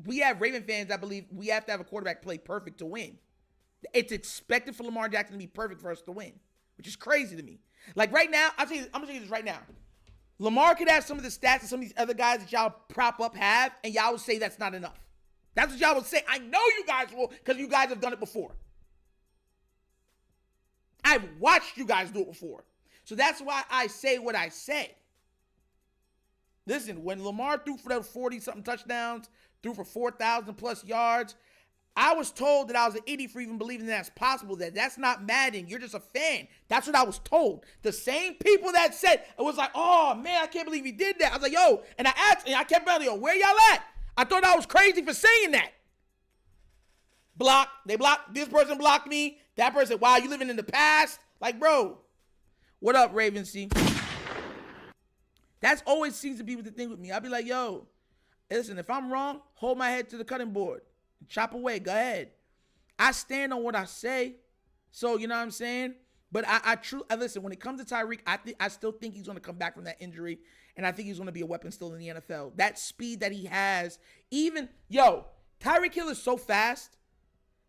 we have Raven fans that believe we have to have a quarterback play perfect to win. It's expected for Lamar Jackson to be perfect for us to win, which is crazy to me. Like right now, I'm gonna tell you this right now. Lamar could have some of the stats that some of these other guys that y'all prop up have, and y'all would say that's not enough. That's what y'all would say. I know you guys will, because you guys have done it before. I've watched you guys do it before. So that's why I say what I say. Listen, when Lamar threw for those 40-something touchdowns, threw for 4,000 plus yards, I was told that I was an idiot for even believing that's possible. That's not Madden. You're just a fan. That's what I was told. The same people that said, it was like, oh, man, I can't believe he did that. I was like, yo, and I asked, and I kept telling yo, where y'all at? I thought I was crazy for saying that. They blocked, this person blocked me. That person, wow, you living in the past? Like, bro, what up, Raven C? That's always seems to be the thing with me. I'll be like, yo, listen, if I'm wrong, hold my head to the cutting board. Chop away, go ahead. I stand on what I say. So, you know what I'm saying? But I listen, when it comes to Tyreek, I still think he's going to come back from that injury. And I think he's going to be a weapon still in the NFL. That speed that he has, Tyreek Hill is so fast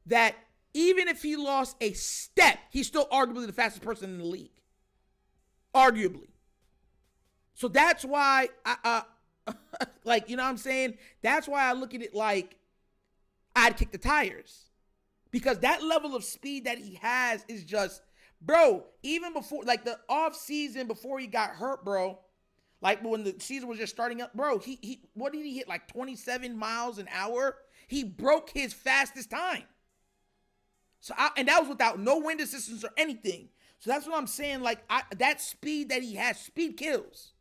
that even if he lost a step, he's still arguably the fastest person in the league. Arguably. So that's why like, you know what I'm saying? That's why I look at it like I'd kick the tires. Because that level of speed that he has is just, bro, even before, like the off season before he got hurt, bro, like when the season was just starting up, bro, he what did he hit, like 27 miles an hour? He broke his fastest time. So and that was without no wind assistance or anything. So that's what I'm saying, like that speed that he has, speed kills.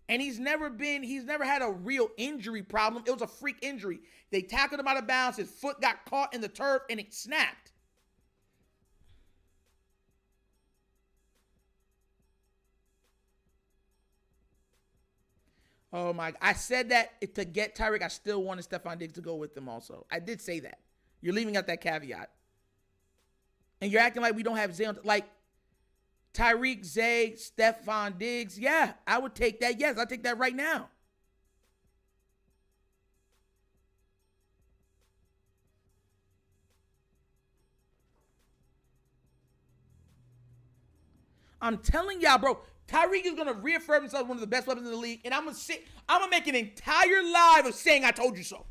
And he's never had a real injury problem. It was a freak injury. They tackled him out of bounds. His foot got caught in the turf and it snapped. Oh my, I said that to get Tyreek, I still wanted Stephon Diggs to go with them also. I did say that. You're leaving out that caveat. And you're acting like we don't have Zay on, like Tyreek, Zay, Stephon Diggs. Yeah, I would take that. Yes, I'll take that right now. I'm telling y'all, bro, Tyreek is going to reaffirm himself as one of the best weapons in the league. And I'm going to make an entire live of saying I told you so.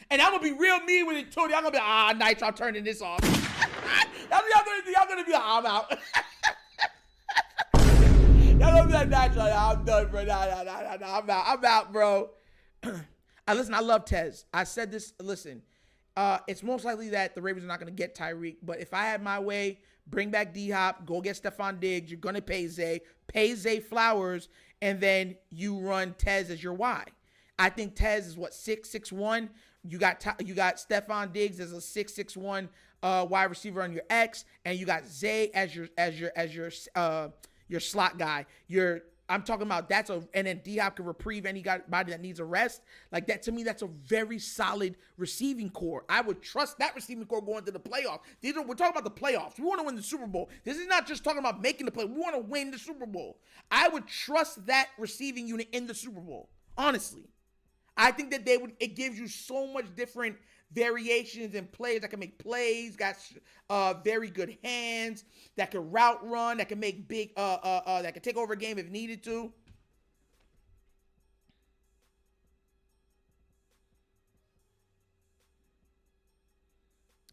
And I'm going to be real mean with it, too. I'm going to be Nitro, I'm turning this off. That's what y'all going to do. Y'all going to be like, I'm out. Y'all going to be like, Nitro, I'm done, bro. Nah, I'm out, bro. Listen, I love Tez. I said this, listen. It's most likely that the Ravens are not going to get Tyreek. But if I had my way, bring back D-Hop, go get Stephon Diggs. You're going to pay Zay Flowers, and then you run Tez as your Y. I think Tez is what, 6'1". You got Stephon Diggs as a 6'1" wide receiver on your X, and you got Zay as your slot guy. I'm talking about and then D-Hop can reprieve anybody that needs a rest. Like that, to me, that's a very solid receiving core. I would trust that receiving core going to the playoffs. We're talking about the playoffs. We want to win the Super Bowl. This is not just talking about making the play. We want to win the Super Bowl. I would trust that receiving unit in the Super Bowl. Honestly. I think that it gives you so much different variations and players that can make plays, got very good hands, that can route run, that can make big, that can take over a game if needed to.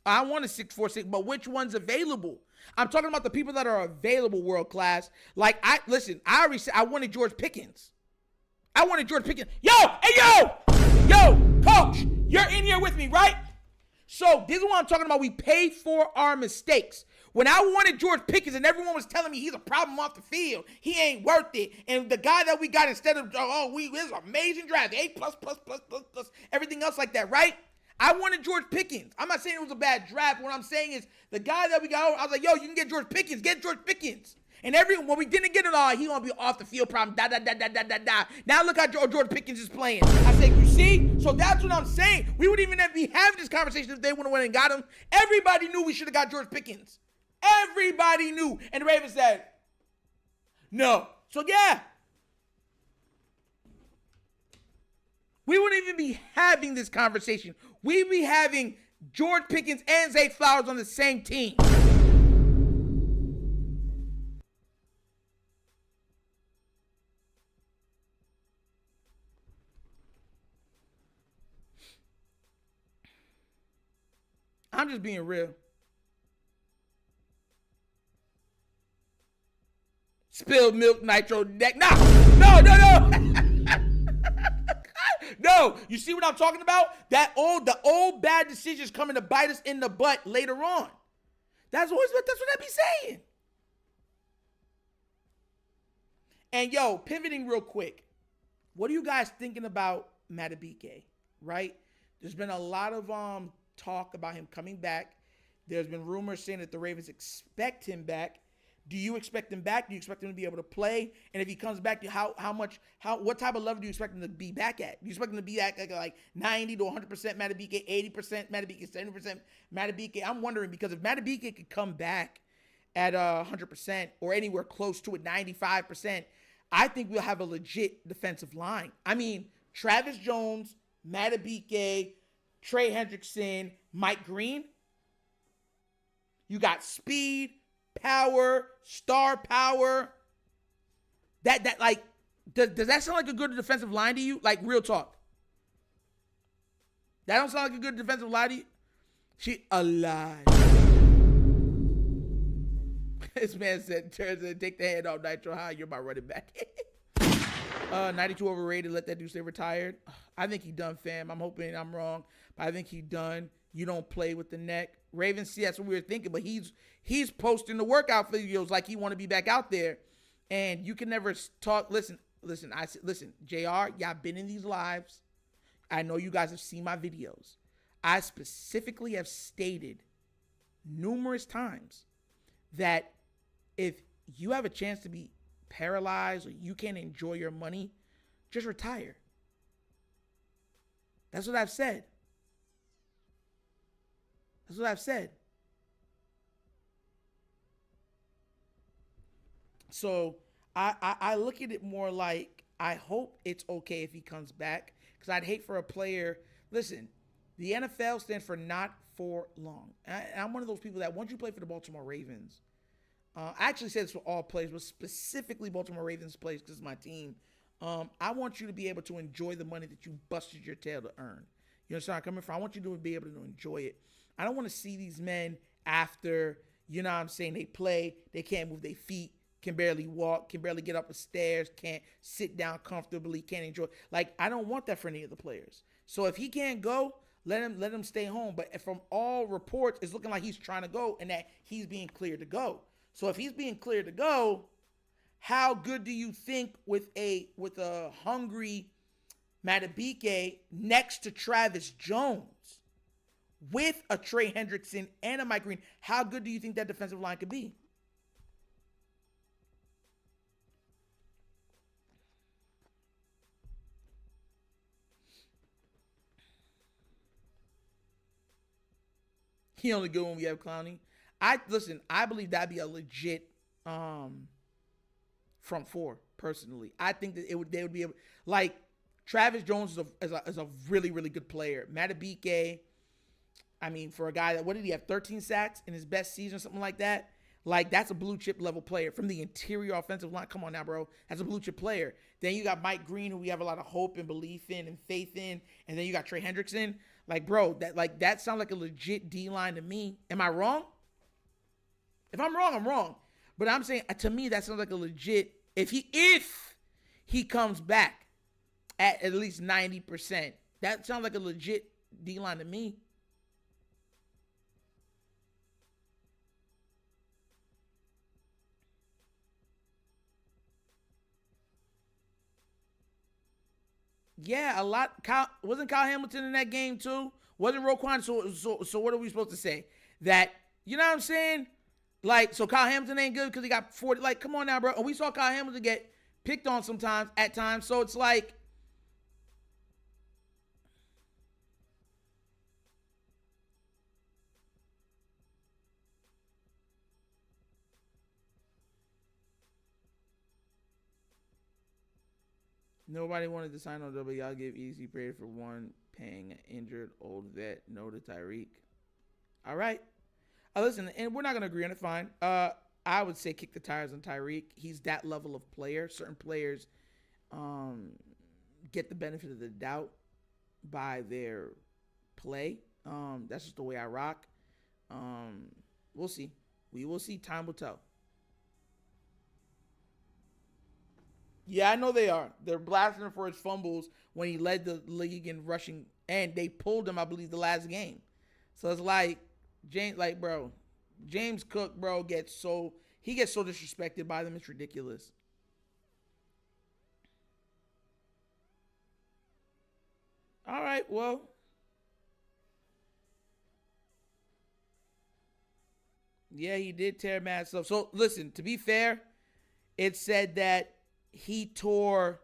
I want a 6'4", but which one's available? I'm talking about the people that are available world class. Like, I already said I wanted George Pickens. Yo, coach, you're in here with me, right? So this is what I'm talking about. We paid for our mistakes. When I wanted George Pickens and everyone was telling me he's a problem off the field, he ain't worth it. And the guy that we got instead of, this is an amazing draft, A+++++, everything else like that, right? I wanted George Pickens. I'm not saying it was a bad draft. What I'm saying is the guy that we got, I was like, yo, you can get George Pickens. Get George Pickens. And when we didn't get it all, he gonna be off the field problem. Now look how George Pickens is playing. I said, you see? So that's what I'm saying. We wouldn't even be having this conversation if they would have went and got him. Everybody knew we should have got George Pickens. Everybody knew. And the Ravens said, no. So yeah. We wouldn't even be having this conversation. We'd be having George Pickens and Zay Flowers on the same team. I'm just being real. Spilled milk, nitro neck. No. No, you see what I'm talking about? The old bad decisions coming to bite us in the butt later on. That's what I be saying. And yo, pivoting real quick. What are you guys thinking about Madabuike, right? There's been a lot of talk about him coming back. There's been rumors saying that the Ravens expect him back. Do you expect him back? Do you expect him to be able to play? And if he comes back, what type of level do you expect him to be back at? Do you expect him to be at like 90 to 100% Madabuike, 80% Madabuike, 70% Madabuike? I'm wondering, because if Madabuike could come back at 100% or anywhere close to it, 95%, I think we'll have a legit defensive line. I mean, Travis Jones, Madabuike, Trey Hendrickson, Mike Green. You got speed, power, star power. Does that sound like a good defensive line to you? Like, real talk. That don't sound like a good defensive line to you? She alive. This man said, take the hand off Nitro High. You're my running back. 92 overrated. Let that dude stay retired. I think he done, fam. I'm hoping I'm wrong, but I think he done. You don't play with the neck. Ravens, see, that's what we were thinking, but he's posting the workout videos like he want to be back out there, and you can never talk. Listen, JR, y'all been in these lives. I know you guys have seen my videos. I specifically have stated numerous times that if you have a chance to be paralyzed or you can't enjoy your money, just retire. That's what I've said. That's what I've said. So I look at it more like, I hope it's okay if he comes back, because I'd hate for a player. Listen, the NFL stands for not for long. I'm one of those people that once you play for the Baltimore Ravens, I actually say this for all players, but specifically Baltimore Ravens players because it's my team. I want you to be able to enjoy the money that you busted your tail to earn. You understand where I'm coming from? I want you to be able to enjoy it. I don't want to see these men after, you know what I'm saying, they play, they can't move their feet, can barely walk, can barely get up the stairs, can't sit down comfortably, can't enjoy. Like, I don't want that for any of the players. So if he can't go, let him stay home. But from all reports, it's looking like he's trying to go and that he's being cleared to go. So if he's being cleared to go, how good do you think with a hungry Madabuike next to Travis Jones with a Trey Hendrickson and a Mike Green, how good do you think that defensive line could be? He only good when we have Clowney. I believe that'd be a legit front four, personally. I think that they would be able, like, Travis Jones is a really, really good player. Madabuike, I mean, for a guy that, what did he have, 13 sacks in his best season, something like that? Like, that's a blue chip level player from the interior offensive line. Come on now, bro. That's a blue chip player. Then you got Mike Green, who we have a lot of hope and belief in and faith in. And then you got Trey Hendrickson. Like, bro, that sounds like a legit D-line to me. Am I wrong? If I'm wrong, I'm wrong. But I'm saying, to me, that sounds like a legit, if he comes back at least 90%, that sounds like a legit D-line to me. Yeah, a lot. Wasn't Kyle Hamilton in that game too? Wasn't Roquan? So what are we supposed to say? That, you know what I'm saying? Like, so Kyle Hamilton ain't good because he got 40. Like, come on now, bro. And we saw Kyle Hamilton get picked on sometimes at times. So it's like, nobody wanted to sign on W. Y'all give easy prayer for one paying an injured old vet. No to Tyreek. All right. Listen, and we're not going to agree on it. Fine. I would say kick the tires on Tyreek. He's that level of player. Certain players get the benefit of the doubt by their play. That's just the way I rock. We'll see. We will see. Time will tell. Yeah, I know they are. They're blasting him for his fumbles when he led the league in rushing, and they pulled him, I believe, the last game. So it's like, James Cook, bro, gets so disrespected by them. It's ridiculous. All right, well. Yeah, he did tear mad stuff. So listen, to be fair, it said that he tore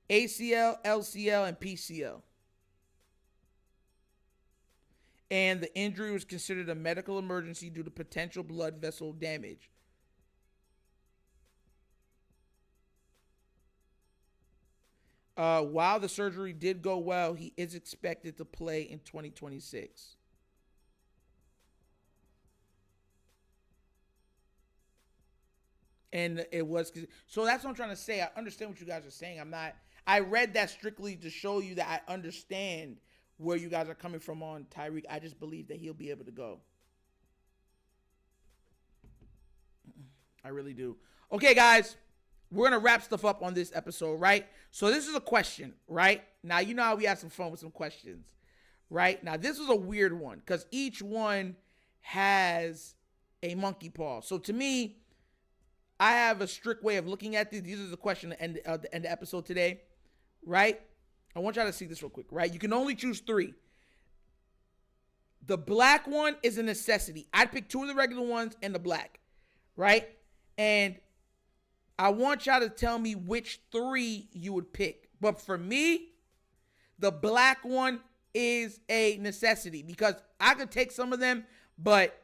ACL, LCL, and PCL. And the injury was considered a medical emergency due to potential blood vessel damage. While the surgery did go well, he is expected to play in 2026. And it was, so that's what I'm trying to say. I understand what you guys are saying. I read that strictly to show you that I understand where you guys are coming from on Tyreek. I just believe that he'll be able to go. I really do. Okay, guys, we're going to wrap stuff up on this episode, right? So this is a question, right? Now, you know how we had some fun with some questions, right? Now, this is a weird one because each one has a monkey paw. So to me, I have a strict way of looking at these. These are the question at the end of the episode today, right? I want y'all to see this real quick, right? You can only choose 3. The black one is a necessity. I'd pick 2 of the regular ones and the black, right? And I want y'all to tell me which 3 you would pick. But for me, the black one is a necessity because I could take some of them, but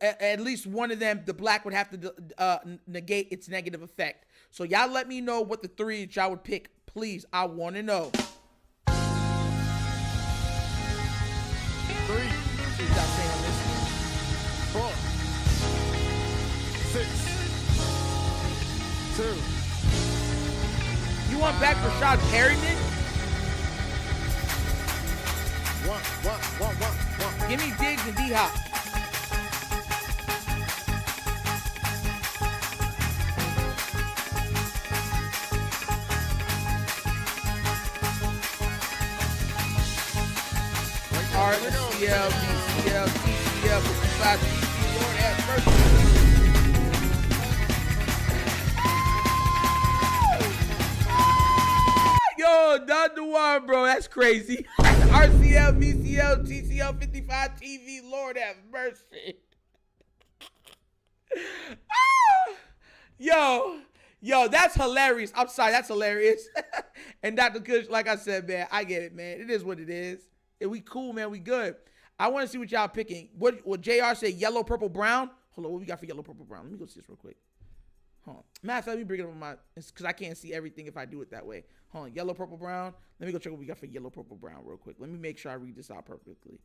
at least one of them, the black would have to negate its negative effect. So y'all let me know what the 3 that y'all would pick. Please, I want to know. 3. See what y'all saying on this one. 4. 6. 2. You want back Rashad Perryman? 1. Give me Diggs and D-Hop. RCL, BCL, TCL, 55 TC, Lord have mercy. Yo, not the one, bro. That's crazy. RCL, BCL, TCL, 55 TV, Lord have mercy. Yo, that's hilarious. I'm sorry, that's hilarious. And Dr. Kush, like I said, man, I get it, man. It is what it is. We cool, man. We good. I want to see what y'all picking. What JR said, yellow, purple, brown? Hold on, what we got for yellow, purple, brown? Let me go see this real quick. Hold on. Matter of fact, let me bring it up on my, because I can't see everything if I do it that way. Hold on, yellow, purple, brown. Let me go check what we got for yellow, purple, brown real quick. Let me make sure I read this out perfectly.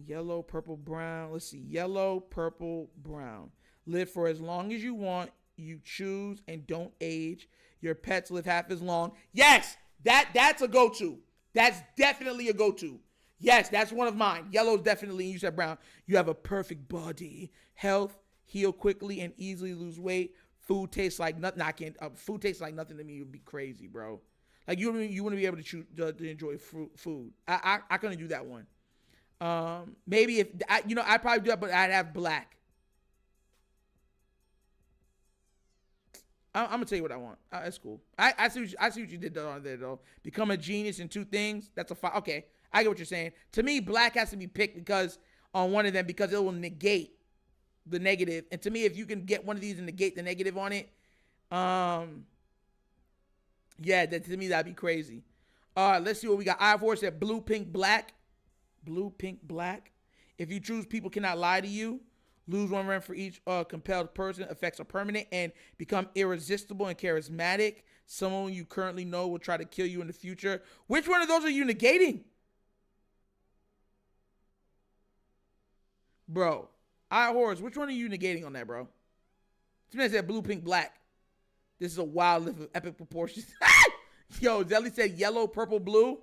Yellow, purple, brown. Let's see. Yellow, purple, brown. Live for as long as you want. You choose and don't age. Your pets live half as long. Yes, that's a go-to. That's definitely a go-to. Yes, that's one of mine. Yellow's definitely, you said brown. You have a perfect body. Health, heal quickly and easily lose weight. Food tastes like nothing. Food tastes like nothing to me. It would be crazy, bro. Like you wouldn't be able to enjoy food. I couldn't do that one. Maybe if I'd probably do that, but I'd have black. I'm gonna tell you what I want. That's cool. I see what you did on there though. Become a genius in two things. That's a fine. Okay, I get what you're saying. To me, black has to be picked because on one of them because it will negate the negative. And to me, if you can get one of these and negate the negative on it, yeah, that to me that'd be crazy. Let's see what we got. I4 said blue, pink, black. Blue, pink, black. If you choose people cannot lie to you, lose 1 rent for each compelled person. Effects are permanent and become irresistible and charismatic. Someone you currently know will try to kill you in the future. Which one of those are you negating? Bro, Horus, which one are you negating on that, bro? This man said blue, pink, black. This is a wild list of epic proportions. Yo, Zelly said yellow, purple, blue.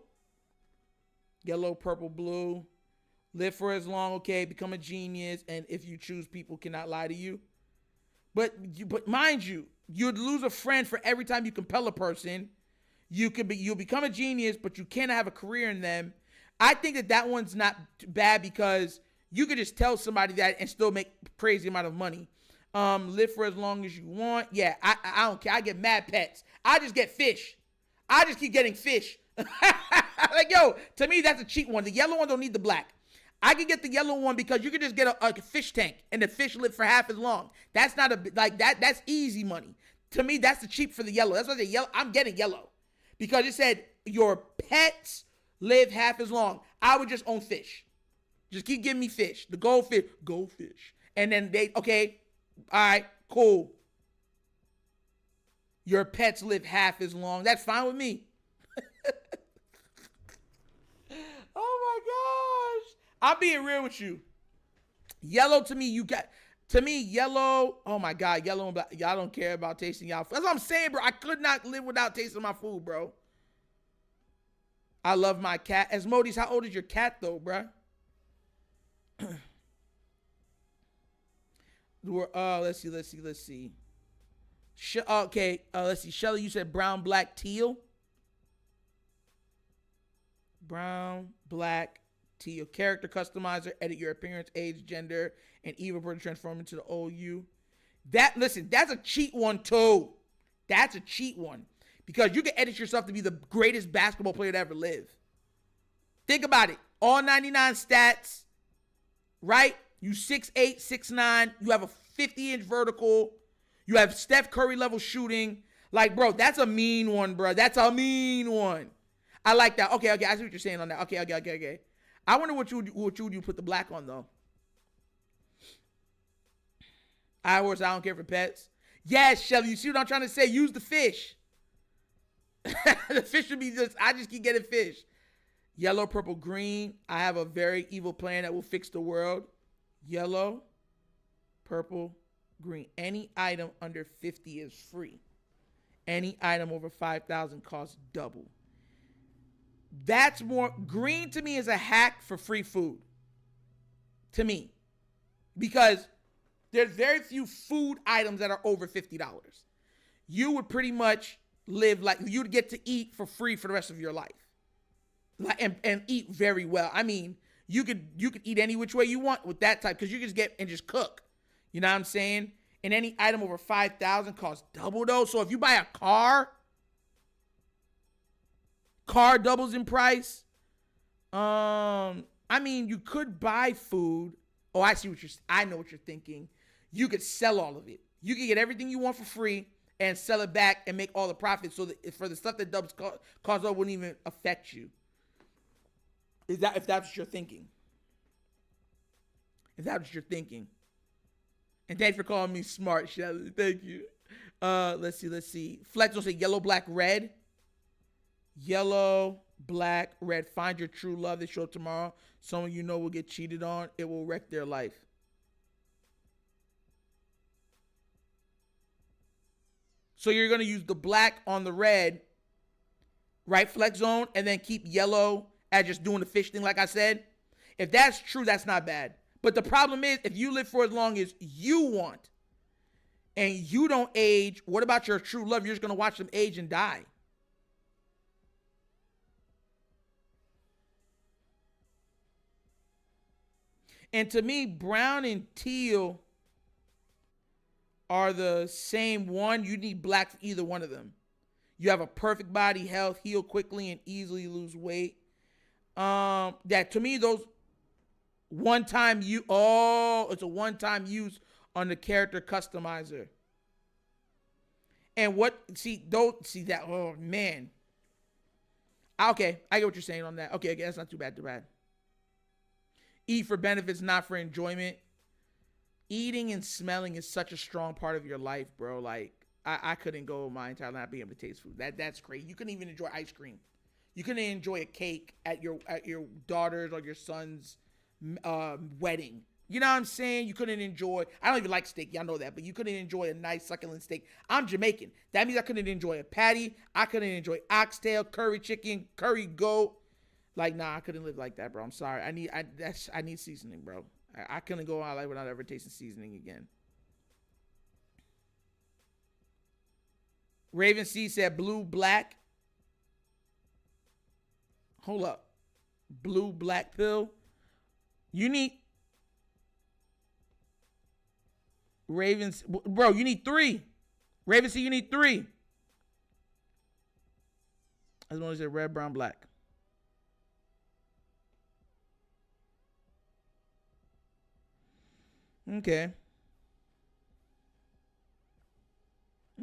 Yellow, purple, blue. Live for as long, okay. Become a genius, and if you choose, people cannot lie to you. But mind you, you'd lose a friend for every time you compel a person. You'll become a genius, but you cannot have a career in them. I think that one's not bad because you could just tell somebody that and still make crazy amount of money. Live for as long as you want. Yeah, I don't care. I get mad pets. I just get fish. I just keep getting fish. Like, yo, to me, that's a cheap one. The yellow one don't need the black. I can get the yellow one because you can just get a fish tank and the fish live for half as long. That's not that's easy money. To me, that's the cheap for the yellow. That's why I say yellow. I'm getting yellow because it said your pets live half as long. I would just own fish. Just keep giving me fish. The goldfish. And then okay, all right, cool. Your pets live half as long. That's fine with me. Oh my gosh. I'm being real with you. Yellow to me, yellow. Oh my God, yellow and black. Y'all don't care about tasting y'all. That's what I'm saying, bro. I could not live without tasting my food, bro. I love my cat. Asmodeus, how old is your cat though, bro? Let's see. Okay, let's see. Shelly, you said brown, black, teal. Brown, black, teal. Character customizer. Edit your appearance, age, gender, and evil person transform into the old you. That's a cheat one too. That's a cheat one because you can edit yourself to be the greatest basketball player to ever live. Think about it. All 99 stats, right? You 6'8", 6'9". You have a 50-inch vertical. You have Steph Curry level shooting. Like, bro, that's a mean one, bro. That's a mean one. I like that. Okay. I see what you're saying on that. Okay. I wonder what you put the black on, though. I don't care for pets. Yes, Shelly, you see what I'm trying to say? Use the fish. The fish should be I just keep getting fish. Yellow, purple, green. I have a very evil plan that will fix the world. Yellow, purple, green. Any item under 50 is free. Any item over 5,000 costs double. That's more. Green to me is a hack for free food. To me. Because there's very few food items that are over $50. You would pretty much live like you'd get to eat for free for the rest of your life. And eat very well. I mean, you could eat any which way you want with that type because you just get and just cook. You know what I'm saying? And any item over 5,000 costs double though. So if you buy a car doubles in price. I mean, you could buy food. Oh, I know what you're thinking. You could sell all of it. You could get everything you want for free and sell it back and make all the profits so that for the stuff that doubles cost wouldn't even affect you. If that's what you're thinking. If that's what you're thinking. And thanks for calling me smart, Shelly. Thank you. Let's see. Flex will say yellow, black, red. Yellow, black, red. Find your true love. They show up tomorrow. Someone you know will get cheated on. It will wreck their life. So you're going to use the black on the red, right, Flex Zone, and then keep yellow as just doing the fish thing like I said. If that's true, that's not bad. But the problem is, if you live for as long as you want and you don't age, what about your true love? You're just going to watch them age and die. And to me, brown and teal are the same one, you need black for either one of them. You have a perfect body, health, heal quickly, and easily lose weight. That to me, those one-time use. Oh, it's a one-time use on the character customizer. And what? See, don't see that. Oh man. Okay, I get what you're saying on that. Okay, that's not too bad. Too bad. Eat for benefits, not for enjoyment. Eating and smelling is such a strong part of your life, bro. Like I couldn't go my entire life not being able to taste food. That's crazy. You couldn't even enjoy ice cream. You couldn't enjoy a cake at your daughter's or your son's wedding. You know what I'm saying? You couldn't enjoy. I don't even like steak. Y'all know that, but you couldn't enjoy a nice succulent steak. I'm Jamaican. That means I couldn't enjoy a patty. I couldn't enjoy oxtail, curry chicken, curry goat. Like, nah, I couldn't live like that, bro. I'm sorry. I need seasoning, bro. I couldn't go on life without ever tasting seasoning again. Raven C said blue, black. Hold up. Blue, black pill. You need... Ravens... Bro, you need 3. Raven C, you need 3. As long as it's red, brown, black. Okay.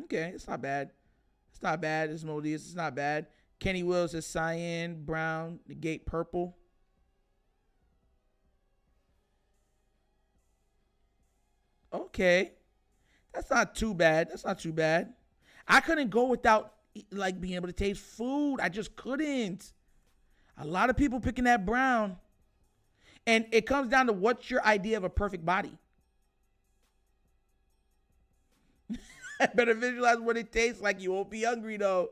Okay, it's not bad. It's not bad. It's Modius. It's not bad. Kenny Wills is cyan, brown, negate purple. Okay. That's not too bad. That's not too bad. I couldn't go without like being able to taste food. I just couldn't. A lot of people picking that brown. And it comes down to what's your idea of a perfect body. I better visualize what it tastes like. You won't be hungry though.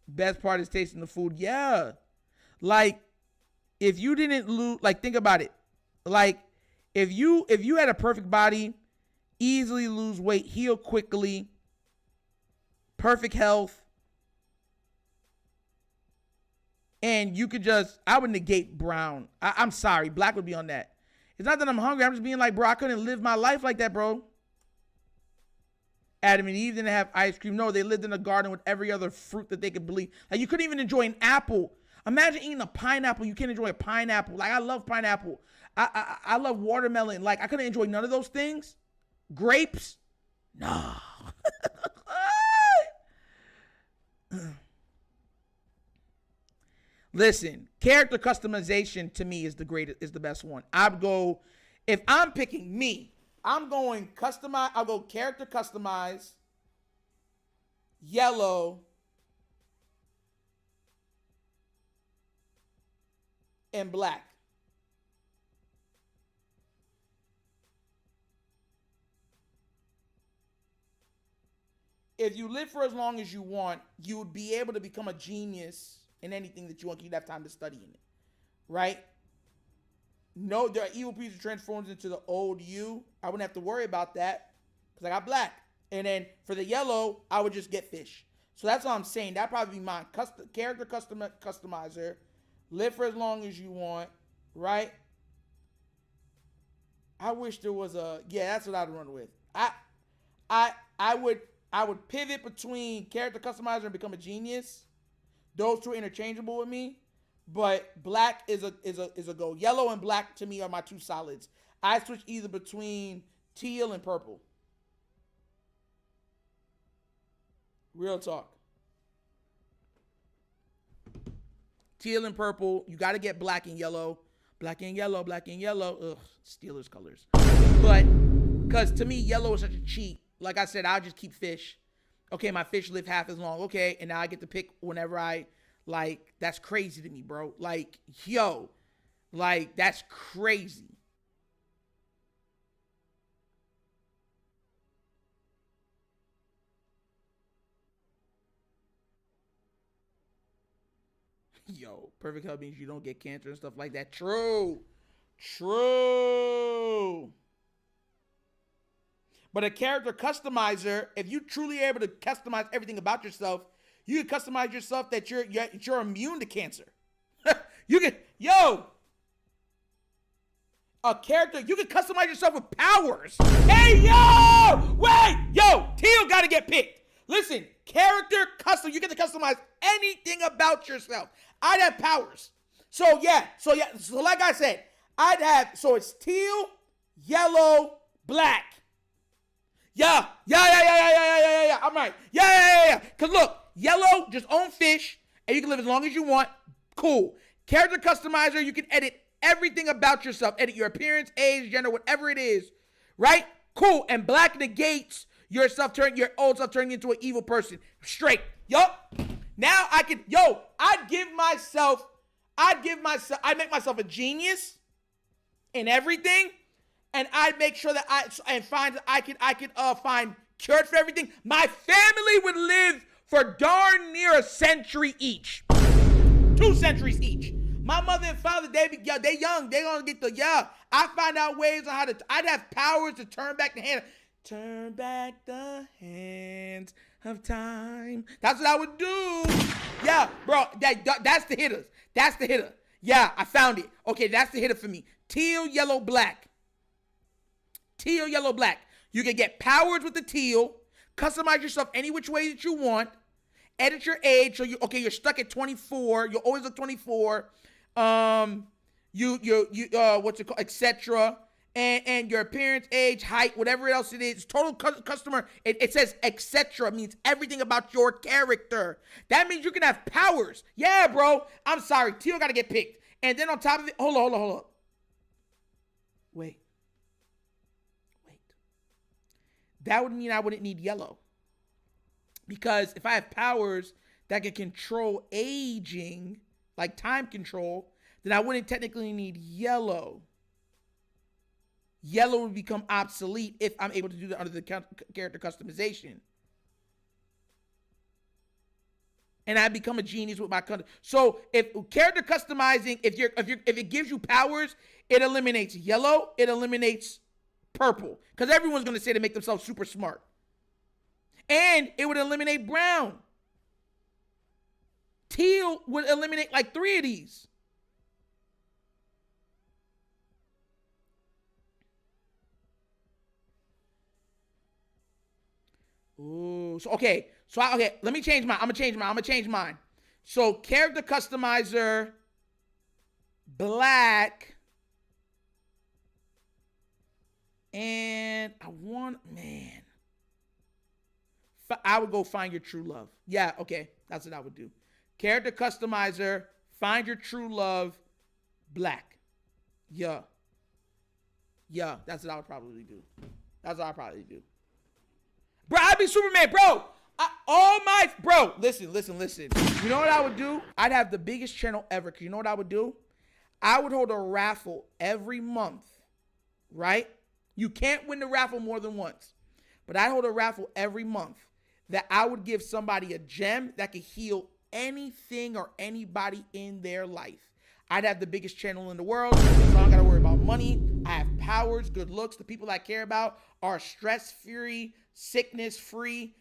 Best part is tasting the food. Yeah. Like, if you didn't lose, like, think about it. Like, if you had a perfect body, easily lose weight, heal quickly, perfect health, and you could just, I would negate brown. I'm sorry, black would be on that. It's not that I'm hungry. I'm just being like, bro, I couldn't live my life like that, bro. Adam and Eve didn't have ice cream. No, they lived in a garden with every other fruit that they could believe. Like, you couldn't even enjoy an apple. Imagine eating a pineapple. You can't enjoy a pineapple. Like, I love pineapple. I love watermelon. Like, I couldn't enjoy none of those things. Grapes? No. Listen, character customization to me is the best one. I'd go, if I'm picking me, I'm going customize. I'll go character customize, yellow, and black. If you live for as long as you want, you would be able to become a genius in anything that you want. You'd have time to study in it, right? No, there are evil people who transforms into the old you. I wouldn't have to worry about that because I got black. And then for the yellow, I would just get fish. So that's what I'm saying. That'd probably be mine. Character customizer. Live for as long as you want, right? I wish there was a, yeah, that's what I'd run with. I would pivot between character customizer and become a genius. Those two are interchangeable with me, but black is a go. Yellow and black to me are my two solids. I switch either between teal and purple. Real talk. Teal and purple. You got to get black and yellow. Black and yellow, black and yellow. Ugh, Steelers colors. But because to me, yellow is such a cheat. Like I said, I'll just keep fish. Okay, my fish live half as long. Okay, and now I get to pick whenever I, like, that's crazy to me, bro. Like, yo, like, that's crazy. Yo, perfect health means you don't get cancer and stuff like that. True. True. But a character customizer, if you truly are able to customize everything about yourself, you can customize yourself that you're immune to cancer. You can, yo. a character. You can customize yourself with powers. Hey, yo! Wait! Yo! Teal got to get picked. Listen, character custom. You get to customize anything about yourself. I'd have powers. So like I said, so it's teal, yellow, black. Yeah. I'm right. Yeah. Because look, yellow, just own fish, and you can live as long as you want. Cool. Character customizer, you can edit everything about yourself. Edit your appearance, age, gender, whatever it is. Right? Cool. And black negates your old self turning into an evil person. Straight. Yup. Now I can, I'd make myself a genius in everything. And I'd make sure that I could find cures for everything. My family would live for darn near a century each. 2 centuries each. My mother and father, they young. They gonna get I find out ways on how to, I'd have powers to turn back the hand. Turn back the hands of time. That's what I would do. Yeah, bro, that's the hitters. That's the hitter. Yeah, I found it. Okay, that's the hitter for me. Teal, yellow, black. Teal, yellow, black. You can get powers with the teal. Customize yourself any which way that you want. Edit your age. So you're stuck at 24. You'll always look 24. What's it called, etc. And your appearance, age, height, whatever else it is. Total customer. It says etc. Means everything about your character. That means you can have powers. Yeah, bro. I'm sorry. Teal got to get picked. And then on top of it, hold on. Wait. That would mean I wouldn't need yellow. Because if I have powers that can control aging, like time control, then I wouldn't technically need yellow. Yellow would become obsolete if I'm able to do that under the character customization. And I become a genius with my content. So if character customizing, if it gives you powers, it eliminates yellow, it eliminates purple, because everyone's going to say to make themselves super smart. And it would eliminate brown. Teal would eliminate like 3 of these. Ooh, okay, let me change mine. I'm gonna change mine. So character customizer, black. And I would go find your true love. Yeah, okay. That's what I would do. Character customizer, find your true love, black. Yeah, that's what I would probably do. Bro, I'd be Superman, bro. Listen. You know what I would do? I'd have the biggest channel ever. Because you know what I would do? I would hold a raffle every month, right? You can't win the raffle more than once. But I hold a raffle every month that I would give somebody a gem that could heal anything or anybody in their life. I'd have the biggest channel in the world, so I don't got to worry about money. I have powers, good looks. The people I care about are stress-free, sickness-free.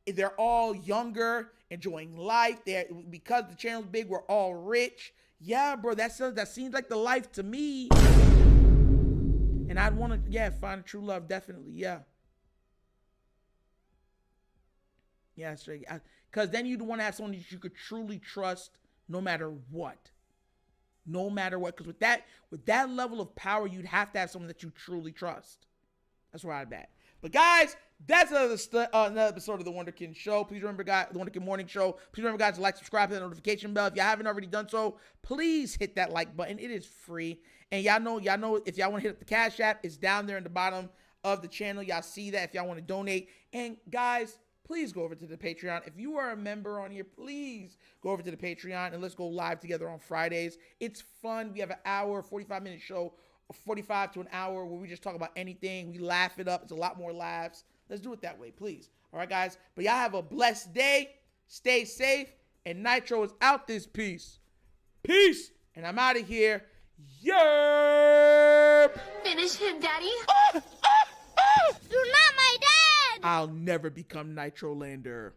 They're all younger, enjoying life. Because the channel's big, we're all rich. Yeah, bro, that seems like the life to me. And I'd want to, find true love, definitely, yeah. Yeah, straight. Because then you'd want to have someone that you could truly trust no matter what. No matter what. Because with that level of power, you'd have to have someone that you truly trust. That's where I'd bet. But guys, that's another episode of The Wunderkind Show. Please remember, guys, The Wunderkind Morning Show. Please remember, guys, to like, subscribe, hit the notification bell. If you haven't already done so, please hit that like button. It is free. And y'all know if y'all want to hit up the Cash App, it's down there in the bottom of the channel. Y'all see that if y'all want to donate. And guys, please go over to the Patreon. If you are a member on here, please go over to the Patreon and let's go live together on Fridays. It's fun. We have an hour, 45-minute show, 45 to an hour where we just talk about anything. We laugh it up. It's a lot more laughs. Let's do it that way, please. All right, guys. But y'all have a blessed day. Stay safe. And Nitro is out this piece. Peace. And I'm out of here. Yerp. Finish him, Daddy. You're not my dad. I'll never become Nitro Lander.